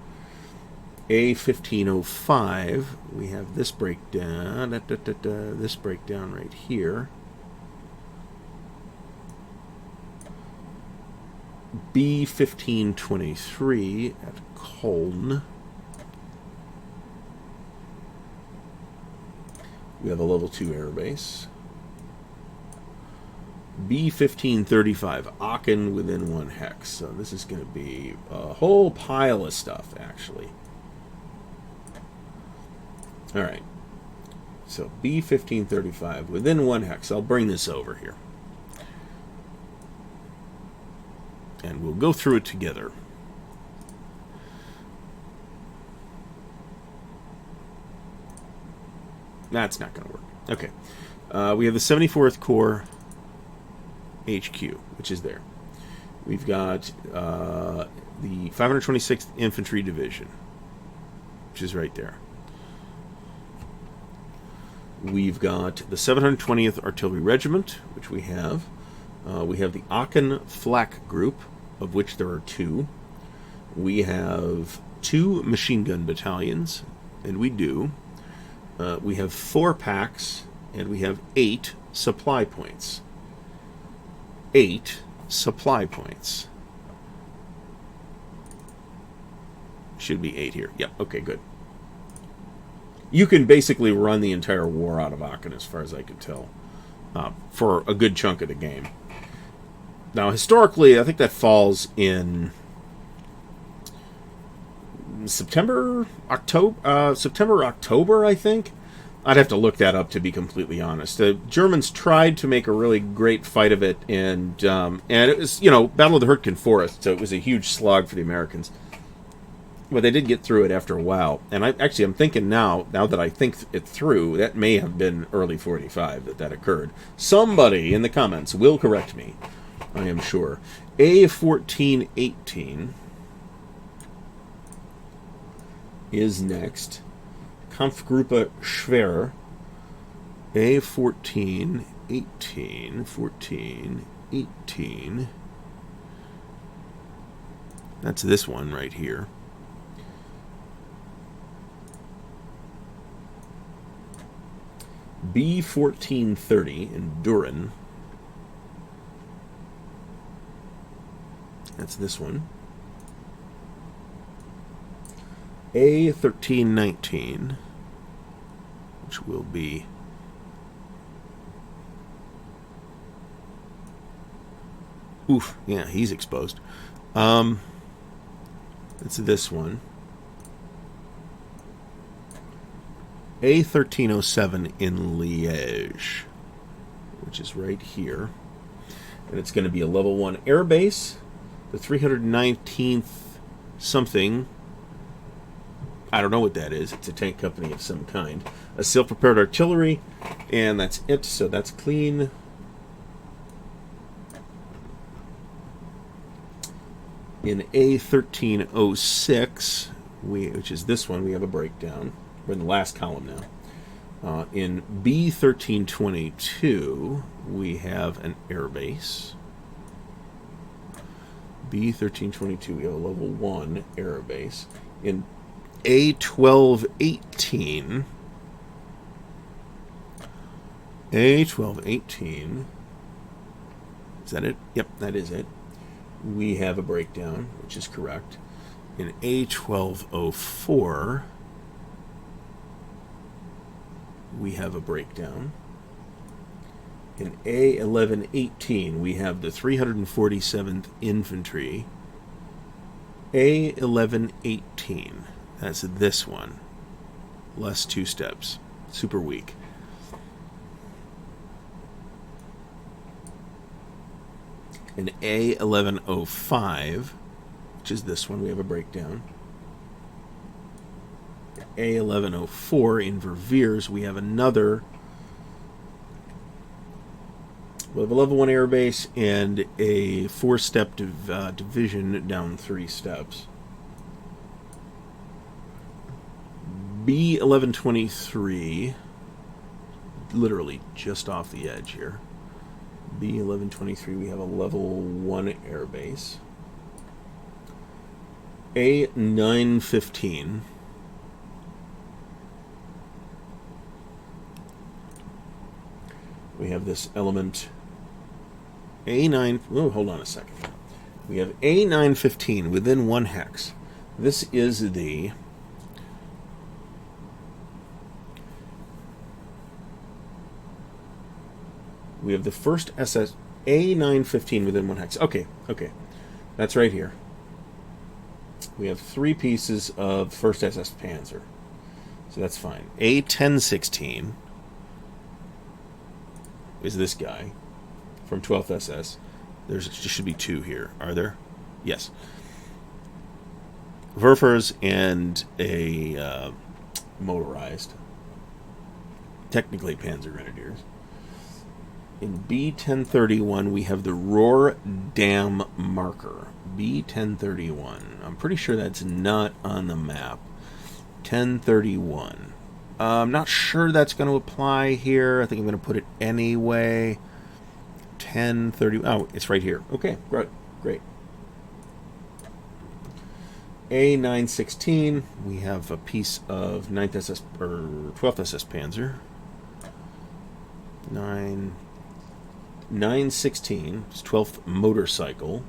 A1505, we have this breakdown. This breakdown right here. B1523 at Köln. We have a level 2 airbase. B1535, Aachen within 1 hex. So this is going to be a whole pile of stuff, actually. Alright. So B1535 within 1 hex. I'll bring this over here. And we'll go through it together. That's not going to work. Okay. We have the 74th Corps HQ, which is there. We've got the 526th Infantry Division, which is right there. We've got the 720th Artillery Regiment, which we have. We have the Aachen Flak Group, of which there are 2. We have 2 machine gun battalions, and we do. We have 4 packs, and we have 8 supply points. 8 supply points. Should be 8 here. Yep, okay, good. You can basically run the entire war out of Aachen, as far as I can tell, for a good chunk of the game. Now, historically, I think that falls in September, October, I think. I'd have to look that up, to be completely honest. The Germans tried to make a really great fight of it, and it was, Battle of the Hurtgen Forest, so it was a huge slog for the Americans. But they did get through it after a while. And I'm thinking now that I think it through, that may have been early 45 that occurred. Somebody in the comments will correct me, I am sure. A1418 is next. Kampfgruppe Schwer. A1418. That's this one right here. B1430 in Düren. That's this one. A1319, which will be yeah, he's exposed. It's this one. A1307 in Liège, which is right here. And it's going to be a level 1 air base. The 319th something. I don't know what that is. It's a tank company of some kind. A self-prepared artillery. And that's it. So that's clean. In A1306, which is this one, we have a breakdown. We're in the last column now. In B1322, we have an airbase. B1322, we have a level 1 airbase. In A1218, is that it? Yep, that is it. We have a breakdown, which is correct. In A1204, we have a breakdown. In A1118, we have the 347th Infantry. A1118, that's this one. Less 2 steps. Super weak. In A1105, which is this one. We have a breakdown. A1104 in Verveers, we have another. We have a level 1 airbase and a 4-step division down 3 steps. B1123, literally just off the edge here. B1123, we have a level 1 airbase. A915. We have this element A9. Oh, hold on a second. We have A915 within 1 hex. This is the we have the first SS A915 within 1 hex. Okay. That's right here. We have 3 pieces of first SS Panzer. So that's fine. A1016 is this guy from 12th SS. There should be 2 here. Are there? Yes. Werfers and a motorized. Technically Panzer Grenadiers. In B1031, we have the Rohr Dam marker. B1031. I'm pretty sure that's not on the map. 1031. I'm not sure that's going to apply here. I think I'm going to put it anyway. 1030. Oh, it's right here. Okay, great. A916. We have a piece of 9th SS or 12th SS Panzer. 916. It's 12th motorcycle.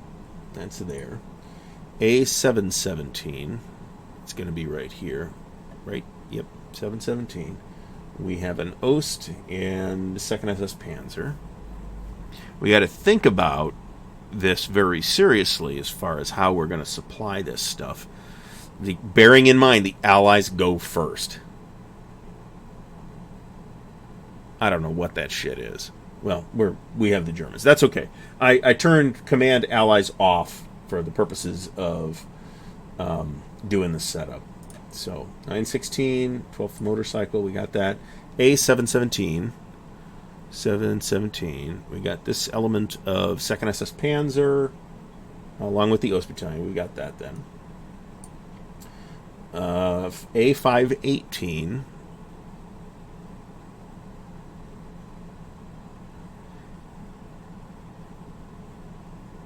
That's there. A717. It's going to be right here. Right? Yep. 717. We have an Ost and 2nd SS Panzer. We got to think about this very seriously as far as how we're going to supply this stuff. Bearing in mind the Allies go first. I don't know what that shit is. Well, we have the Germans. That's okay. I turned Command Allies off for the purposes of doing the setup. So, 916, 12th motorcycle, we got that. A717, 717. We got this element of 2nd SS Panzer, along with the Ost Battalion. We got that then. A518.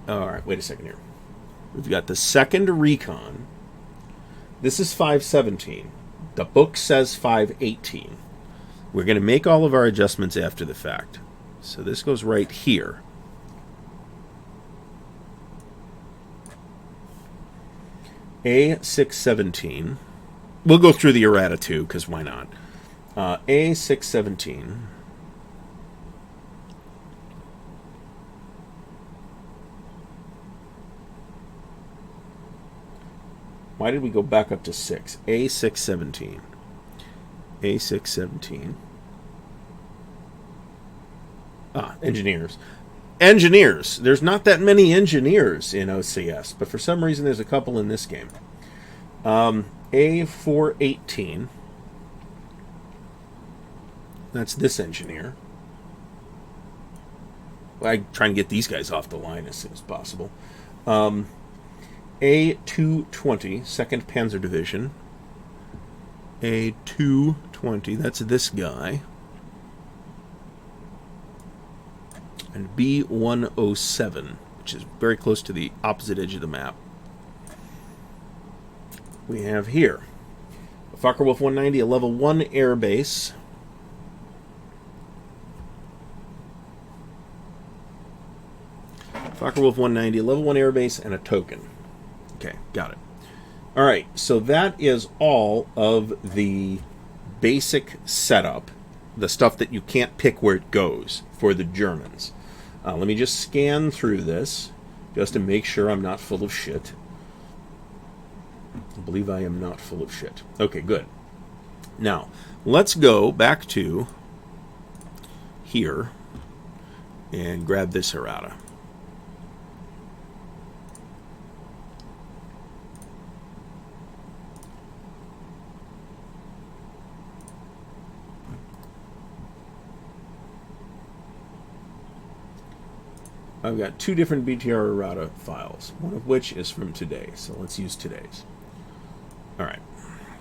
Alright, wait a second here. We've got the 2nd Recon. This is 517. The book says 518. We're going to make all of our adjustments after the fact. So this goes right here. A617. We'll go through the errata too, because why not? A617. Why did we go back up to 6? A617. A617. Engineers. Engineers. There's not that many engineers in OCS, but for some reason there's a couple in this game. A418. That's this engineer. I'm trying to get these guys off the line as soon as possible. A220, 2nd Panzer Division. A220, that's this guy. And B107, which is very close to the opposite edge of the map. We have here a Focke-Wulf 190, a level 1 air base. Focke-Wulf 190, a level 1 air base, and a token. Okay, got it. All right, so that is all of the basic setup, the stuff that you can't pick where it goes for the Germans. Let me just scan through this just to make sure I'm not full of shit. I believe I am not full of shit. Okay, good. Now, let's go back to here and grab this errata. I've got 2 different BTR errata files, one of which is from today. So let's use today's. All right.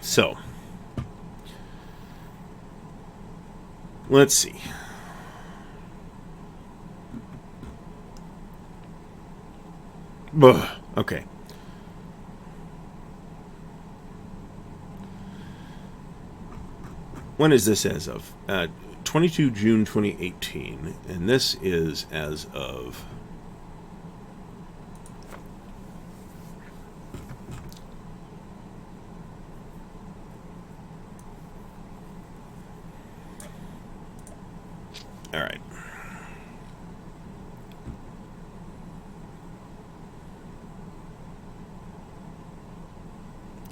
So let's see. Ugh, okay. When is this as of? 22 June 2018, and this is as of all right.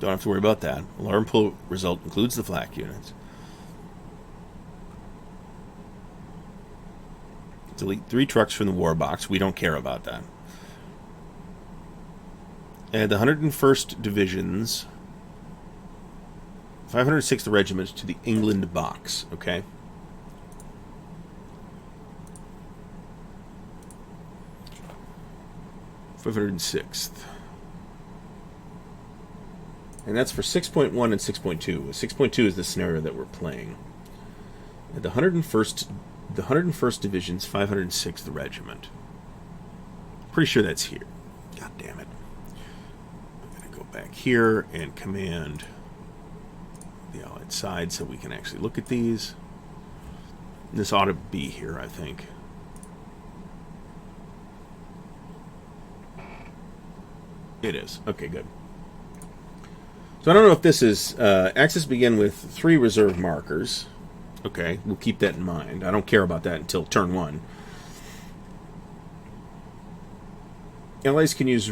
Don't have to worry about that. Alarm pull result includes the flak units. Delete 3 trucks from the war box. We don't care about that. Add the 101st Division's 506th Regiment to the England box. Okay. (506th). And that's for 6.1 and 6.2. 6.2 is the scenario that we're playing. At the 101st Division's 506th Regiment. Pretty sure that's here. God damn it. I'm going to go back here and command the Allied side so we can actually look at these. This ought to be here, I think. It is. Okay, good. So I don't know if this is... Axis begin with 3 reserve markers. Okay, we'll keep that in mind. I don't care about that until turn 1. Allies can use...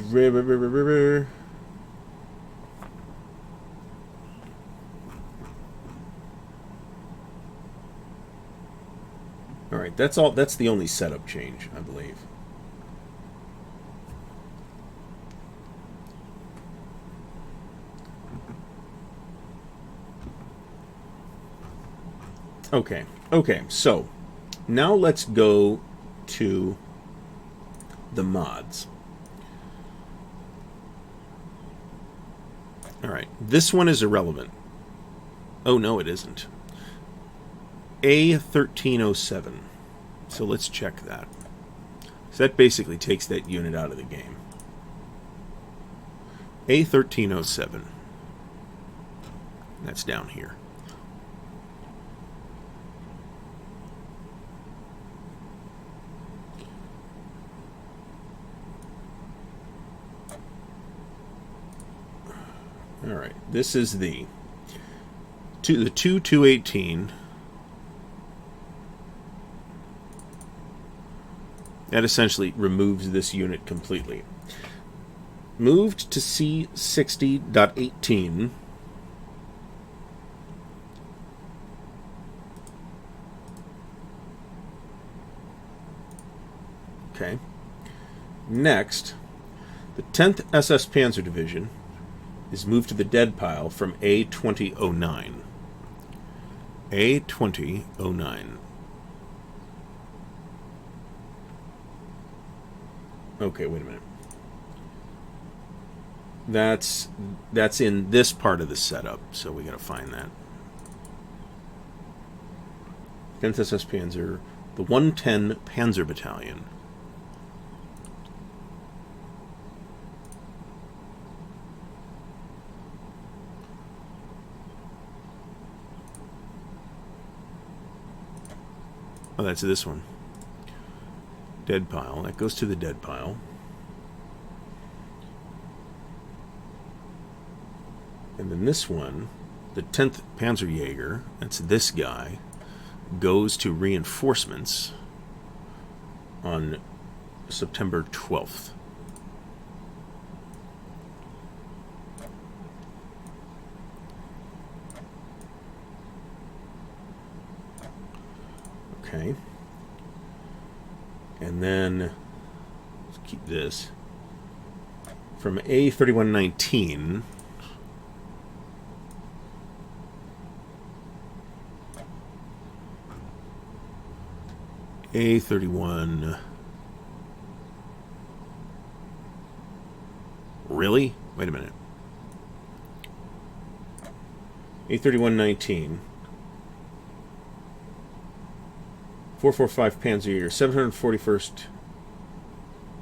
Alright, that's all. That's the only setup change, I believe. Okay, so now let's go to the mods. Alright, this one is irrelevant. Oh, no, it isn't. A1307. So let's check that. So that basically takes that unit out of the game. A1307. That's down here. All right, this is the 218. That essentially removes this unit completely. Moved to C60.18. Okay. Next, the 10th SS Panzer Division is moved to the dead pile from A2009. A2009. Okay, wait a minute. That's in this part of the setup, so we got to find that. 10th SS Panzer, the 110 Panzer Battalion. Oh, that's this one. Dead pile. That goes to the dead pile. And then this one, the 10th Panzerjäger, that's this guy, goes to reinforcements on September 12th. Okay. And then, let's keep this. From A3119, A31 really? Wait a minute. A3119. 445 Panzer, 741st.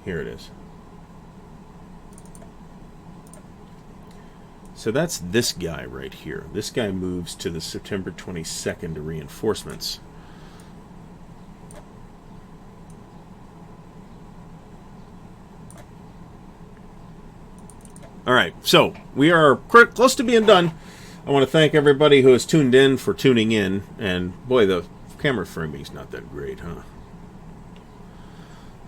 Here it is. So that's this guy right here. This guy moves to the September 22nd reinforcements. All right, so we are close to being done. I want to thank everybody who has tuned in for tuning in. And boy, the camera framing's not that great, huh?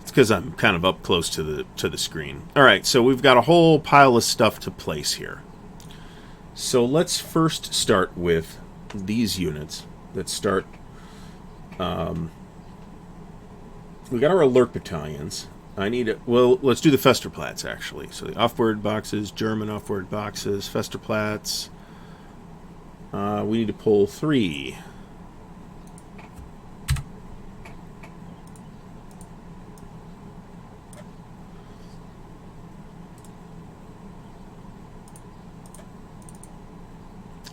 It's because I'm kind of up close to the screen. All right, so we've got a whole pile of stuff to place here. So let's first start with these units that start. We got our alert battalions. Well, let's do the Festerplatz, actually. So the offboard boxes, German offboard boxes, Festerplatz. We need to pull 3.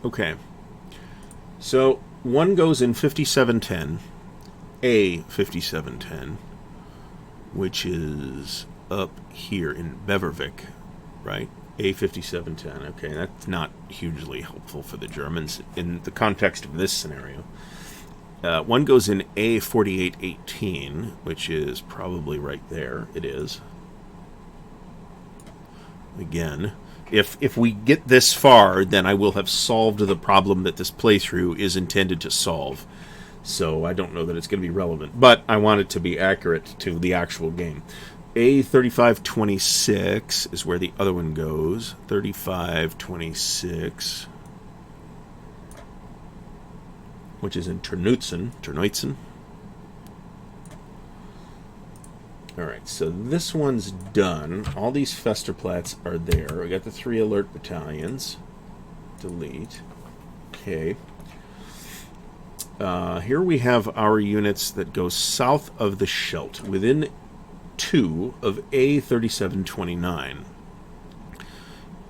Okay. So one goes in 5710, A 5710. Which is up here in Bevervik, right? A5710. Okay, that's not hugely helpful for the Germans in the context of this scenario. One goes in A4818, which is probably right there. It is. Again, if we get this far, then I will have solved the problem that this playthrough is intended to solve. So I don't know that it's going to be relevant, but I want it to be accurate to the actual game. A3526 is where the other one goes. 3526, which is in Terneuzen. All right, so this one's done. All these Festerplatz are there. We got the 3 alert battalions. Delete. Okay. Here we have our units that go south of the Scheldt, within 2 of A3729.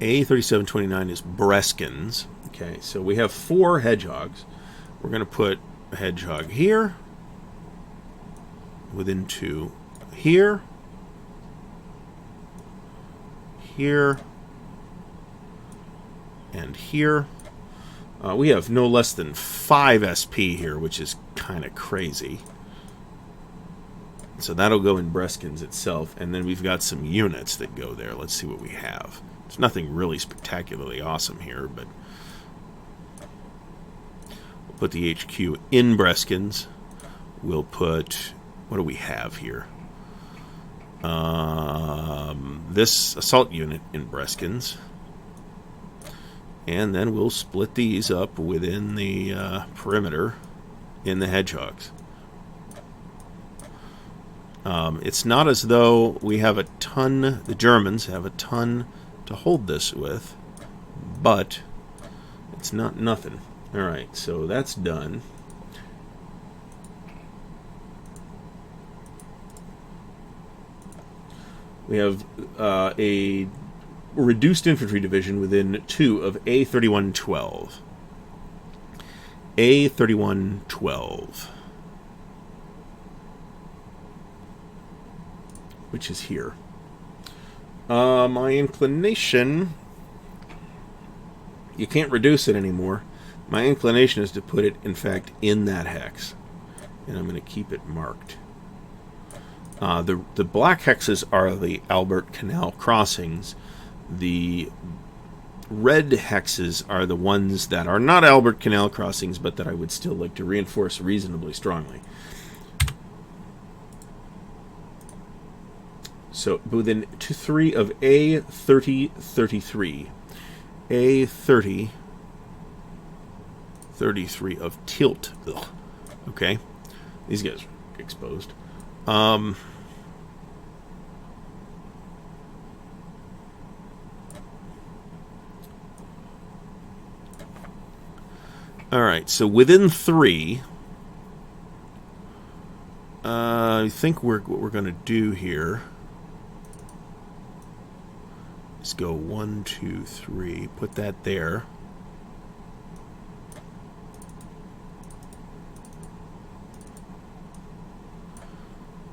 A3729 is Breskens. Okay, so we have 4 hedgehogs. We're going to put a hedgehog here, within 2, here, here, and here. We have no less than 5 SP here, which is kind of crazy. So that'll go in Breskens itself, and then we've got some units that go there. Let's see what we have. There's nothing really spectacularly awesome here, but we'll put the HQ in Breskens. We'll put... what do we have here? This assault unit in Breskens. And then we'll split these up within the perimeter in the hedgehogs. It's not as though we have a ton, the Germans have a ton to hold this with, but it's not nothing. Alright, so that's done. We have a reduced infantry division within 2 of A3112. A3112. Which is here. My inclination... you can't reduce it anymore. My inclination is to put it, in fact, in that hex. And I'm going to keep it marked. The black hexes are the Albert Canal crossings. The red hexes are the ones that are not Albert Canal crossings, but that I would still like to reinforce reasonably strongly. So within 3 of A3033, A3033 of Tilt. Ugh. Okay, these guys are exposed. Alright, so within 3, I think what we're going to do here is go 1, 2, 3. Put that there.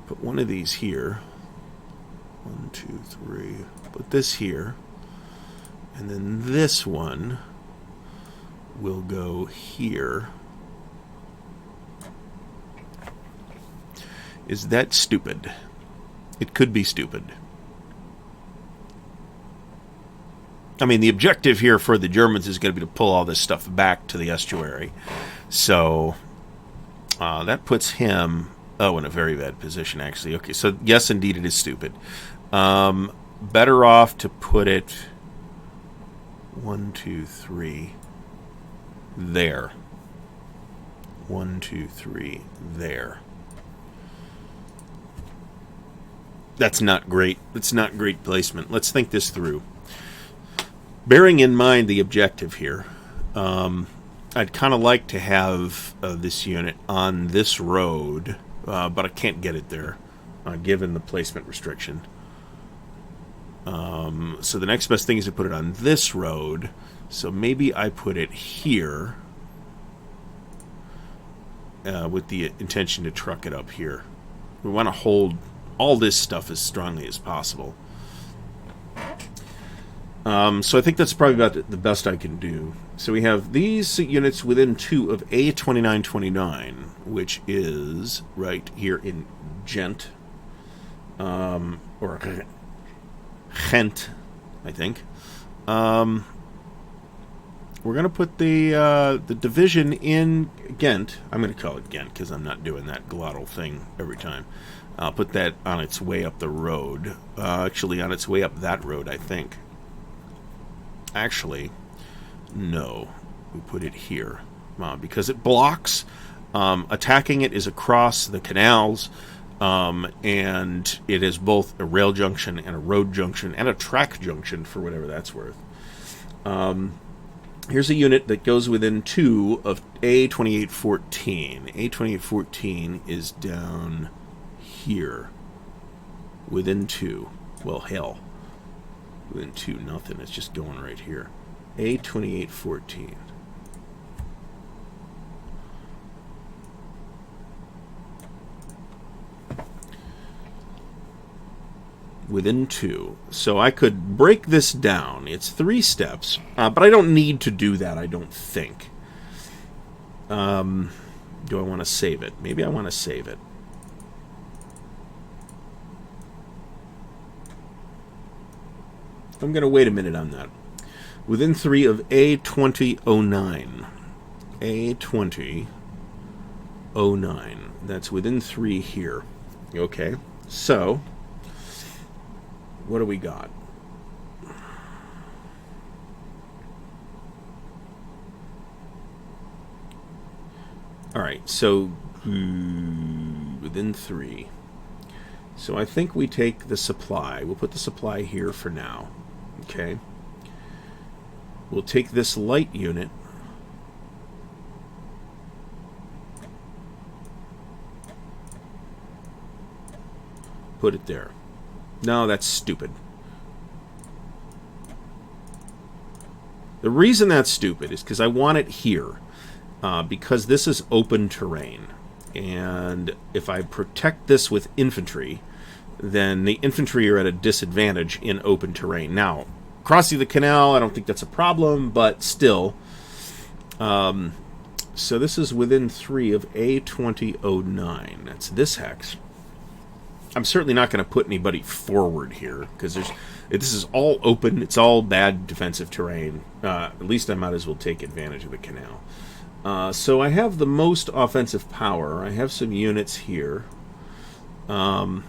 Put one of these here. 1, 2, 3. Put this here. And then this one will go here. Is that stupid? It could be stupid. I mean, the objective here for the Germans is going to be to pull all this stuff back to the estuary. So that puts him, in a very bad position, actually. Okay, so yes, indeed, it is stupid. Better off to put it 1, 2, 3 there. 1, 2, 3 there. That's not great. That's not great placement. Let's think this through. Bearing in mind the objective here, I'd kind of like to have this unit on this road, but I can't get it there, given the placement restriction. So the next best thing is to put it on this road. So maybe I put it here with the intention to truck it up here. We want to hold all this stuff as strongly as possible. So I think that's probably about the best I can do. So we have these units within 2 of A2929, which is right here in Gent, or Gent, I think. We're going to put the division in Ghent. I'm going to call it Ghent because I'm not doing that glottal thing every time. I'll put that on its way up the road. Actually, on its way up that road, I think. Actually, no. We put it here. Because it blocks. Attacking it is across the canals. And it is both a rail junction and a road junction and a track junction, for whatever that's worth. Here's a unit that goes within 2 of A2814. A2814 is down here. Within 2. Well, hell. Within 2, nothing. It's just going right here. A2814. Within 2. So I could break this down. It's 3 steps, but I don't need to do that, I don't think. Do I want to save it? Maybe I want to save it. I'm going to wait a minute on that. Within 3 of A2009. A2009. That's within 3 here. Okay. So, what do we got? Alright, so within 3. So I think we take the supply. We'll put the supply here for now. Okay. We'll take this light unit. Put it there. No, that's stupid. The reason that's stupid is because I want it here. Because this is open terrain. And if I protect this with infantry, then the infantry are at a disadvantage in open terrain. Now, crossing the canal, I don't think that's a problem, but still. So this is within 3 of A2009. That's this hex. I'm certainly not going to put anybody forward here, because this is all open, it's all bad defensive terrain. At least I might as well take advantage of the canal. So I have the most offensive power. I have some units here. 2,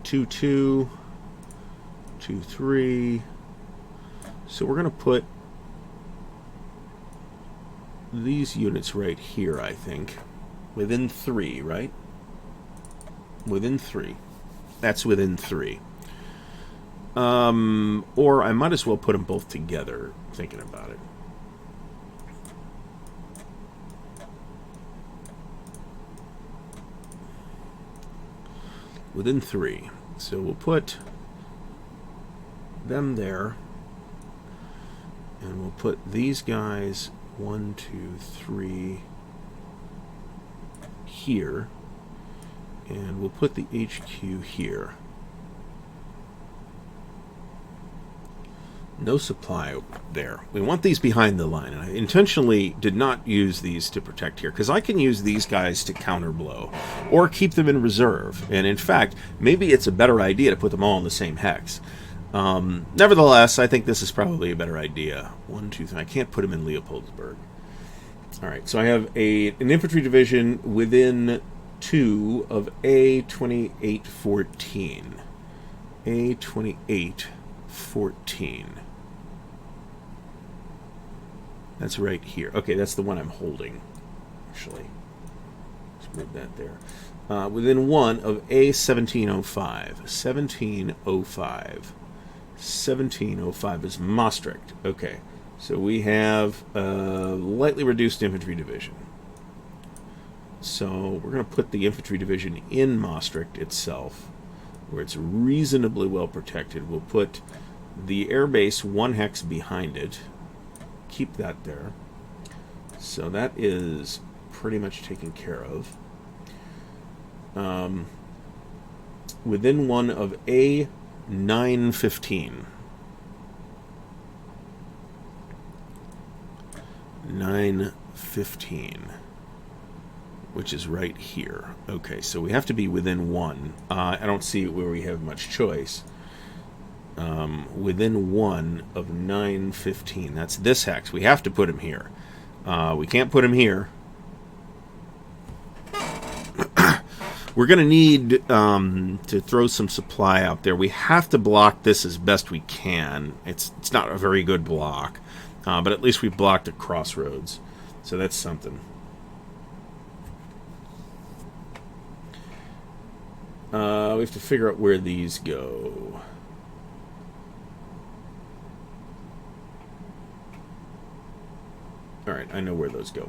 2, 2, 3. So we're going to put these units right here, I think. Within 3, right? Within 3. That's within 3. Or I might as well put them both together, thinking about it. Within 3. So we'll put them there. And we'll put these guys 1, 2, 3 here. And we'll put the HQ here. No supply there. We want these behind the line. And I intentionally did not use these to protect here, because I can use these guys to counterblow or keep them in reserve. And in fact, maybe it's a better idea to put them all in the same hex. Nevertheless, I think this is probably a better idea. 1, 2, 3. I can't put them in Leopoldsburg. Alright, so I have an infantry division within 2 of A2814. A2814. That's right here. Okay, that's the one I'm holding, actually. Let's move that there. Within 1 of A1705. 1705. 1705 is Maastricht. Okay, so we have a lightly reduced infantry division. So we're going to put the infantry division in Maastricht itself, where it's reasonably well protected. We'll put the airbase 1 hex behind it. Keep that there. So that is pretty much taken care of. Within 1 of A915. 915. Which is right here. Okay, so we have to be within 1. I don't see where we have much choice. Within 1 of 915. That's this hex. We have to put him here. We can't put him here. We're going to need to throw some supply out there. We have to block this as best we can. It's not a very good block, but at least we blocked at crossroads. So that's something. We have to figure out where these go. Alright, I know where those go.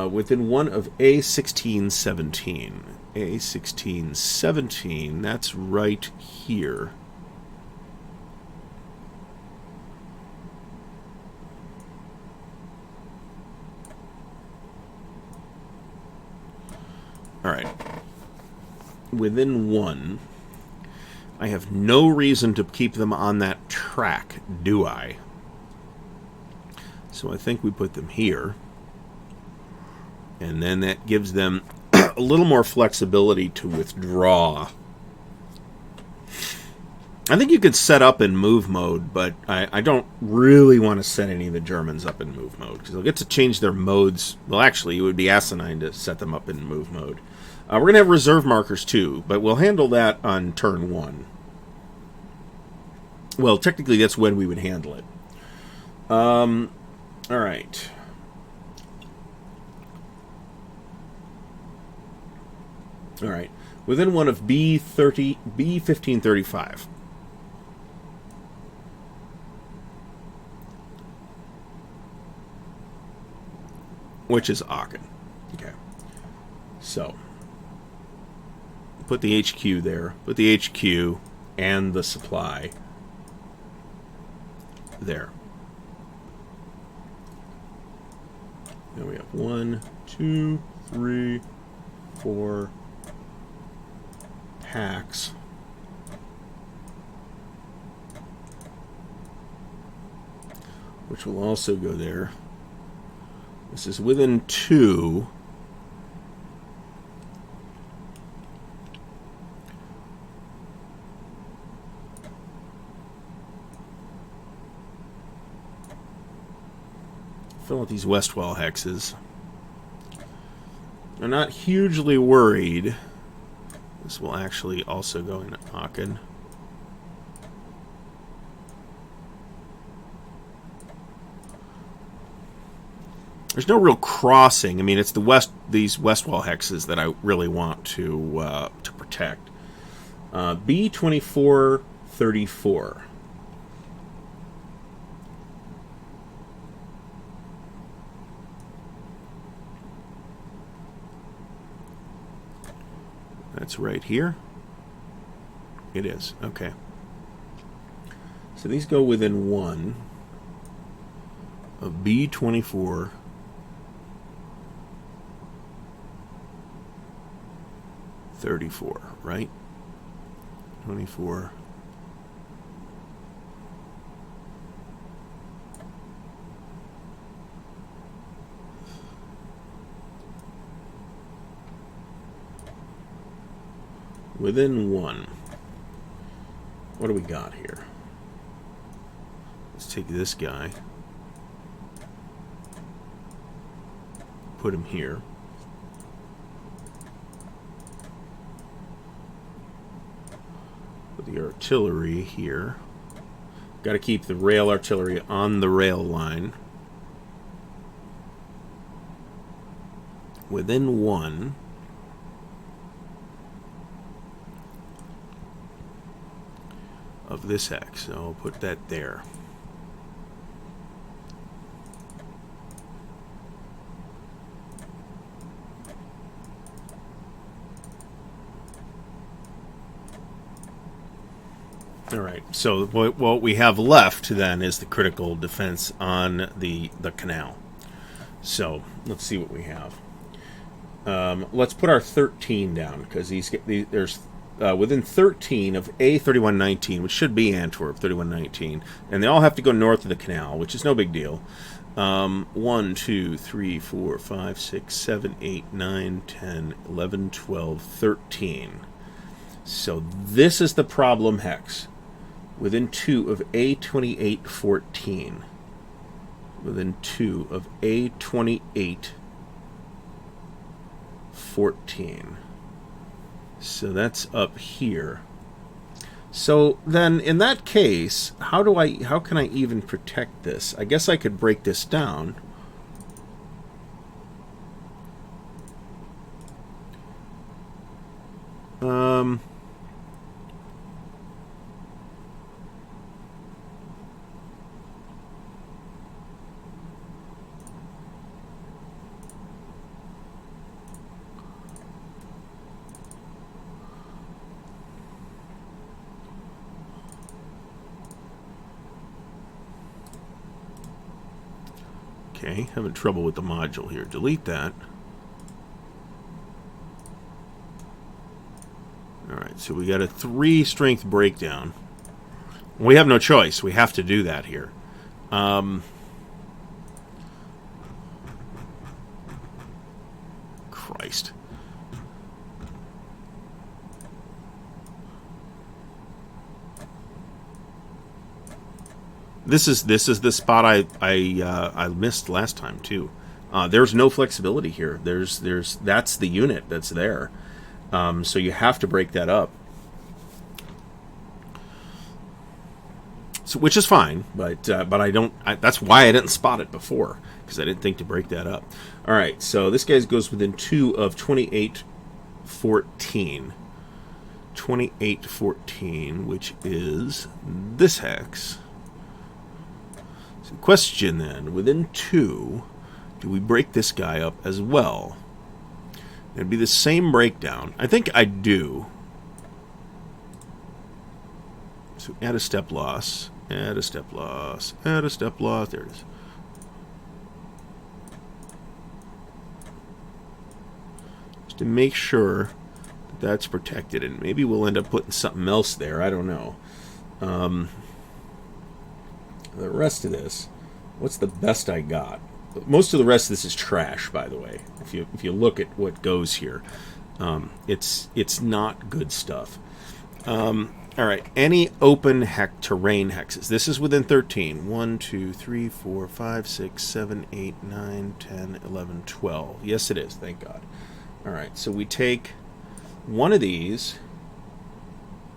Within 1 of A1617. A1617, that's right here. Alright. Within 1, I have no reason to keep them on that track, do I? So I think we put them here. And then that gives them a little more flexibility to withdraw. I think you could set up in move mode, but I don't really want to set any of the Germans up in move mode, because they'll get to change their modes. Well, actually, it would be asinine to set them up in move mode. We're going to have reserve markers too, but we'll handle that on turn 1. Well, technically that's when we would handle it. Alright. Alright. Within 1 of B1535. Which is Aachen. Okay. So put the HQ there. Put the HQ and the supply there. Now we have 1, 2, 3, 4 hacks. Which will also go there. This is within 2. Fill out these west wall hexes. I'm not hugely worried. This will actually also go into Aachen. There's no real crossing. I mean, it's these west wall hexes that I really want to protect. B2434. That's right here. It is. Okay. So these go within 1 of B24 34, right? 24 within 1. What do we got here? Let's take this guy, put him here. Put the artillery here. Got to keep the rail artillery on the rail line. Within 1. Of this hex, so I'll put that there. All right, so what we have left then is the critical defense on the canal. So let's see what we have. Let's put our 13 down, because there's within 13 of A3119, which should be Antwerp 3119, and they all have to go north of the canal, which is no big deal. 1, 2, 3, 4, 5, 6, 7, 8, 9, 10, 11, 12, 13. So this is the problem hex. Within 2 of A2814. Within 2 of A2814. So that's up here. So then in that case, how can I even protect this? I guess I could break this down. Okay, having trouble with the module here. Delete that. Alright, so we got a 3 strength breakdown. We have no choice. We have to do that here. Christ. This is the spot I missed last time too. There's no flexibility here. That's the unit that's there. So you have to break that up. So, which is fine, but I don't. That's why I didn't spot it before, because I didn't think to break that up. All right, so this guy goes within 2 of 2814. 2814, which is this hex. So question then, within 2, do we break this guy up as well? It'd be the same breakdown. I think I do. So add a step loss, add a step loss, add a step loss. There it is. Just to make sure that that's protected, and maybe we'll end up putting something else there. I don't know. The rest of this, what's the best I got? Most of the rest of this is trash, by the way. If you look at what goes here, it's not good stuff. All right, any open terrain hexes. This is within 13. 1, 2, 3, 4, 5, 6, 7, 8, 9, 10, 11, 12. Yes, it is. Thank God. All right, so we take one of these,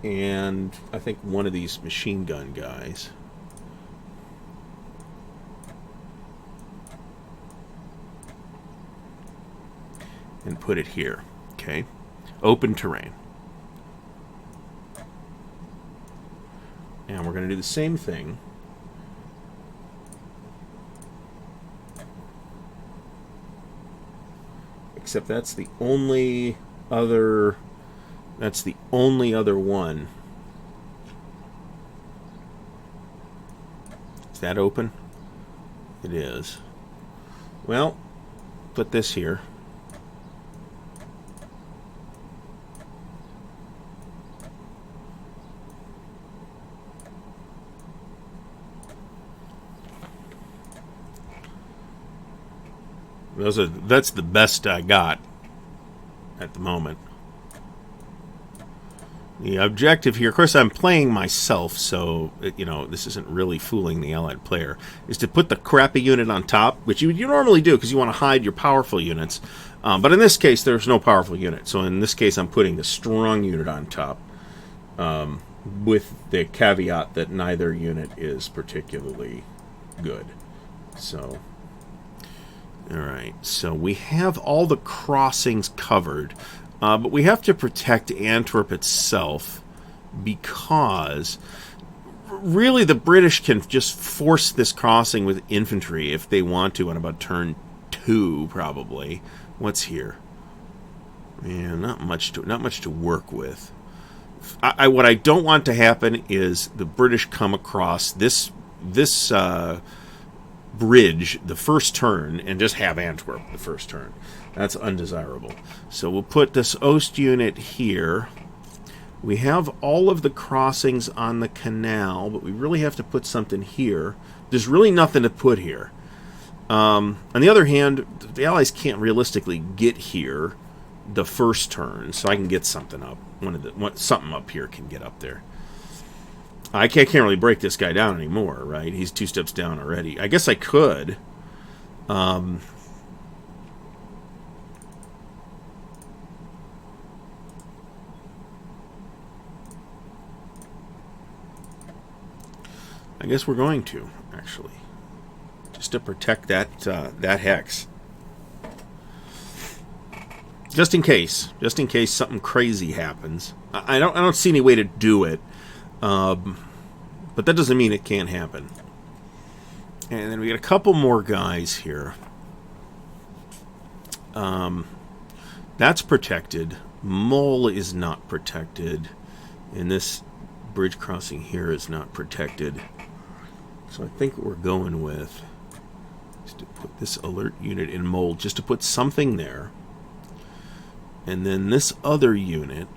and I think one of these machine gun guys. And put it here. Okay, open terrain. And we're going to do the same thing. Except that's the only other one that open? It is. Well, put this here. That's the best I got at the moment. The objective here, of course, I'm playing myself, so this isn't really fooling the allied player, is to put the crappy unit on top, which you normally do because you want to hide your powerful units. But in this case, there's no powerful unit, so in this case, I'm putting the strong unit on top, with the caveat that neither unit is particularly good. So, all right, so we have all the crossings covered. But we have to protect Antwerp itself because really the British can just force this crossing with infantry if they want to on about turn 2 probably. What's here? Man, not much to work with. What I don't want to happen is the British come across this bridge the first turn and just have Antwerp the first turn. That's undesirable. So we'll put this Ost unit here. We have all of the crossings on the canal, but we really have to put something here. There's really nothing to put here. On the other hand, the Allies can't realistically get here the first turn, so I can get something up. Something up here can get up there. I can't really break this guy down anymore, right? He's 2 steps down already. I guess I could. I guess we're going to, actually. Just to protect that hex. Just in case something crazy happens. I don't see any way to do it. But that doesn't mean it can't happen. And then we got a couple more guys here. That's protected. Mole is not protected. And this bridge crossing here is not protected. So I think what we're going with is to put this alert unit in Mole, just to put something there. And then this other unit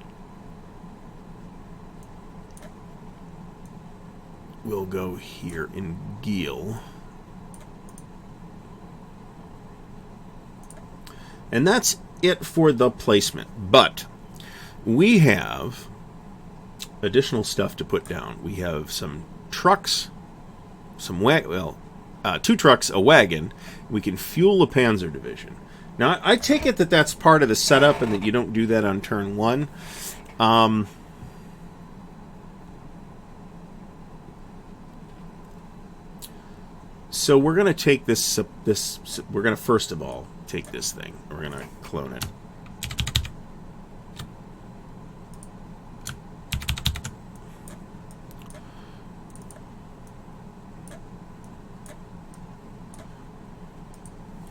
will go here in Giel. And that's it for the placement. But we have additional stuff to put down. We have some trucks, 2 trucks, a wagon. We can fuel the Panzer Division. Now, I take it that that's part of the setup and that you don't do that on turn 1. So we're going to take this. We're going to first of all take this thing. We're going to clone it.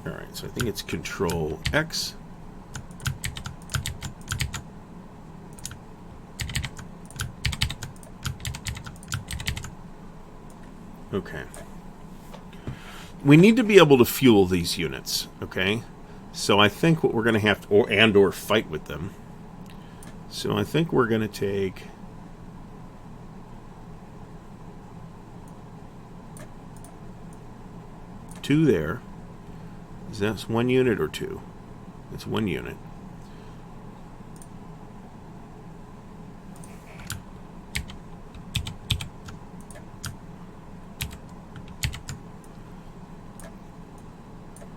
All right. So I think it's Control X. Okay. We need to be able to fuel these units, okay? So I think what we're going to have to, or fight with them. So I think we're going to take two there. Is that 1 unit or 2? It's 1 unit.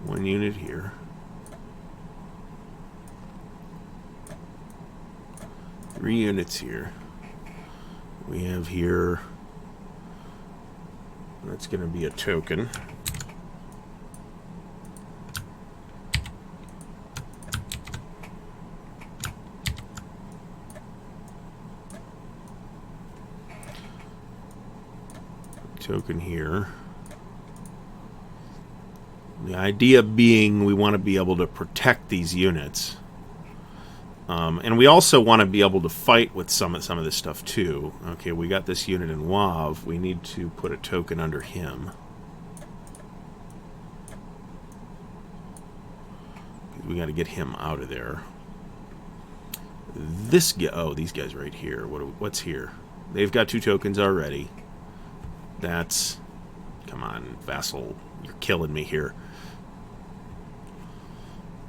One unit here. 3 units here. We have here, that's going to be a token. Token here. The idea being we want to be able to protect these units. And we also want to be able to fight with some of this stuff too. Okay, we got this unit in Wav. We need to put a token under him. we got to get him out of there. This guy, oh, these guys right here. What's here? They've got 2 tokens already. That's, come on, vassal, you're killing me here.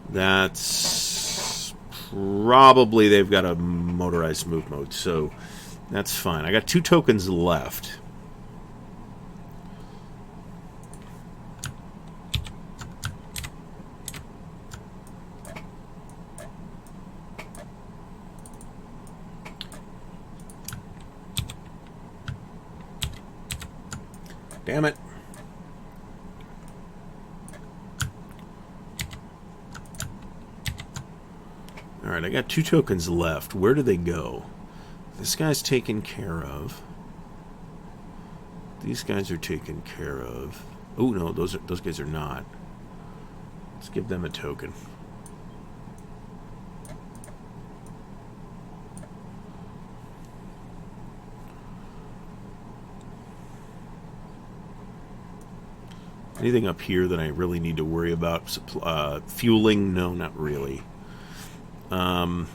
That's probably, they've got a motorized move mode, so that's fine. I got 2 tokens left. Damn it. Alright, I got 2 tokens left. Where do they go? This guy's taken care of. These guys are taken care of. Oh, no, those guys are not. Let's give them a token. Anything up here that I really need to worry about? Fueling? No, not really. I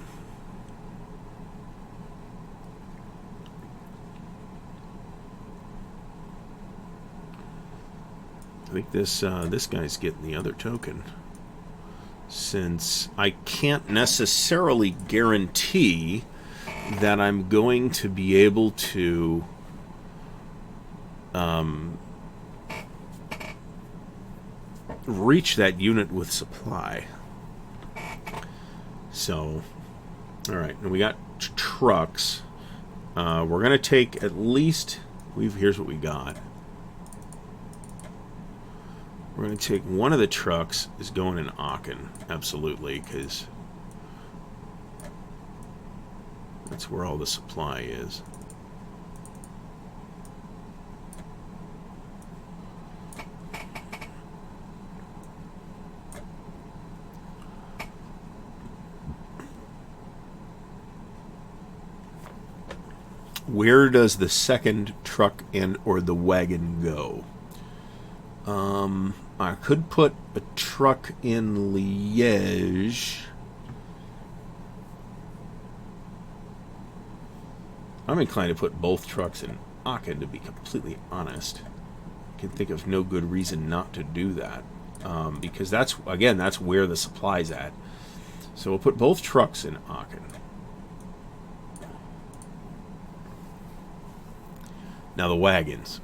think this guy's getting the other token. Since I can't necessarily guarantee that I'm going to be able to reach that unit with supply. So, alright, and we got trucks. We're going to take at least, here's what we got. We're going to take one of the trucks is going in Aachen, absolutely, because that's where all the supply is. Where does the second truck and or the wagon go? I could put a truck in Liège. I'm inclined to put both trucks in Aachen, to be completely honest. I can think of no good reason not to do that. Because that's where the supply's at. So we'll put both trucks in Aachen. Now the wagons.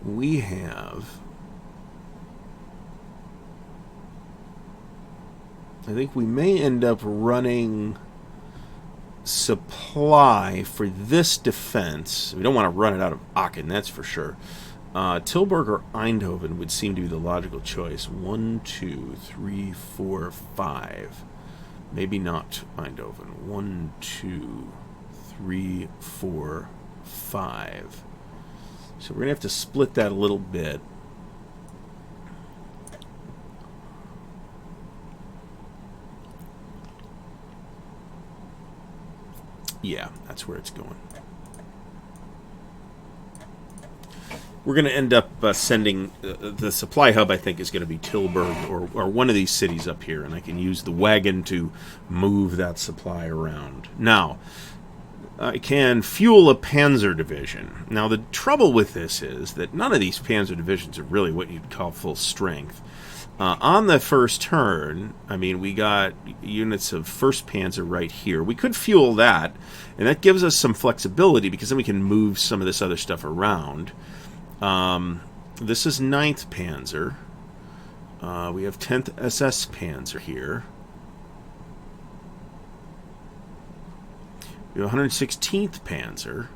We have, I think we may end up running supply for this defense. We don't want to run it out of Aachen, that's for sure. Tilburg or Eindhoven would seem to be the logical choice. 1, 2, 3, 4, 5. Maybe not Eindhoven. 1, 2, 3, 4, 5. So we're going to have to split that a little bit. Yeah, that's where it's going. We're going to end up sending the supply hub, I think, is going to be Tilburg or one of these cities up here, and I can use the wagon to move that supply around. Now, I can fuel a panzer division. Now, the trouble with this is that none of these panzer divisions are really what you'd call full strength. On the first turn, I mean, we got units of 1st Panzer right here. We could fuel that, and that gives us some flexibility because then we can move some of this other stuff around. This is 9th Panzer. We have 10th SS Panzer here. We have 116th Panzer.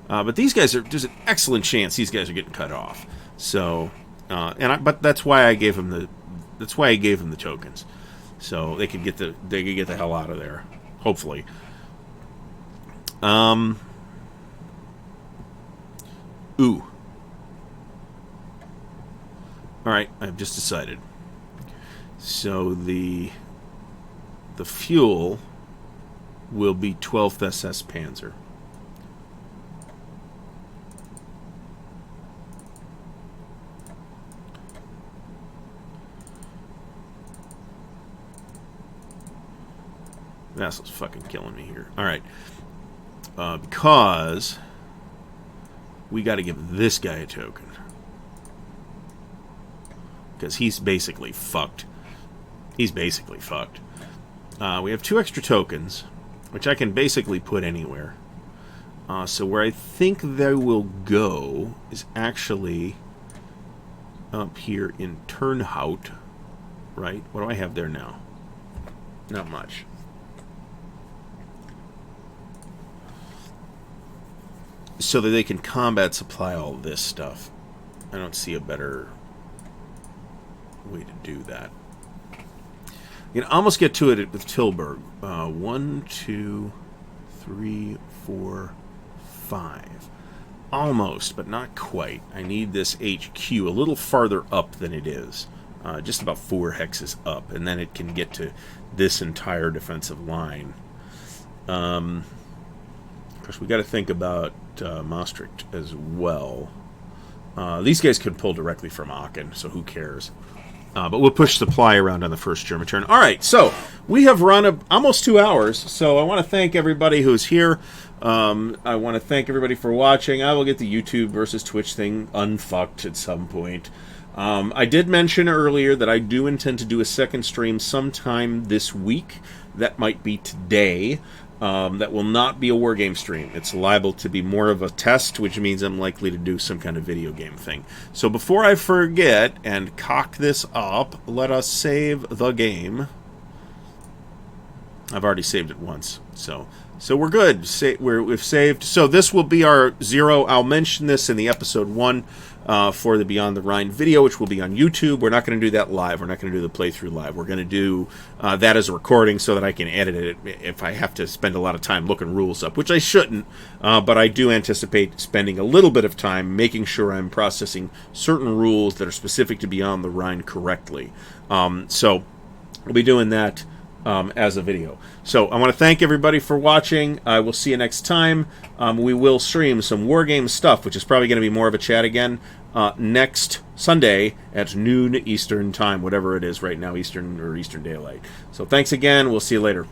But these guys are, there's an excellent chance these guys are getting cut off. So, but that's why I gave them the tokens. So they could get the hell out of there. Hopefully. Ooh. Alright, I've just decided. So the fuel will be 12th SS Panzer. Vassal's fucking killing me here. All right. Because we got to give this guy a token. Because he's basically fucked. He's basically fucked. We have 2 extra tokens, which I can basically put anywhere. So where I think they will go is actually up here in Turnhout, right? What do I have there now? Not much. So that they can combat supply all this stuff. I don't see a better way to do that. You can almost get to it with Tilburg. 1, 2, 3, 4, 5. Almost, but not quite. I need this HQ a little farther up than it is. Just about 4 hexes up, and then it can get to this entire defensive line. Of course, we got to think about Maastricht as well. These guys could pull directly from Aachen, so who cares? But we'll push supply around on the first German turn. All right, so we have run almost 2 hours, so I want to thank everybody who's here. I want to thank everybody for watching. I will get the YouTube versus Twitch thing unfucked at some point. I did mention earlier that I do intend to do a second stream sometime this week. That might be today. That will not be a wargame stream. It's liable to be more of a test, which means I'm likely to do some kind of video game thing. So before I forget and cock this up, let us save the game. I've already saved it once, so we're good. We've saved. So this will be our 0. I'll mention this in the episode 1 for the Beyond the Rhine video, which will be on YouTube. We're not going to do that live. We're not going to do the playthrough live. We're going to do that as a recording so that I can edit it if I have to spend a lot of time looking rules up, which I shouldn't. But I do anticipate spending a little bit of time making sure I'm processing certain rules that are specific to Beyond the Rhine correctly. So we'll be doing that as a video. So I want to thank everybody for watching. I will see you next time. We will stream some Wargame stuff, which is probably going to be more of a chat again, next Sunday at noon Eastern time, whatever it is right now, Eastern or Eastern Daylight. So thanks again. We'll see you later.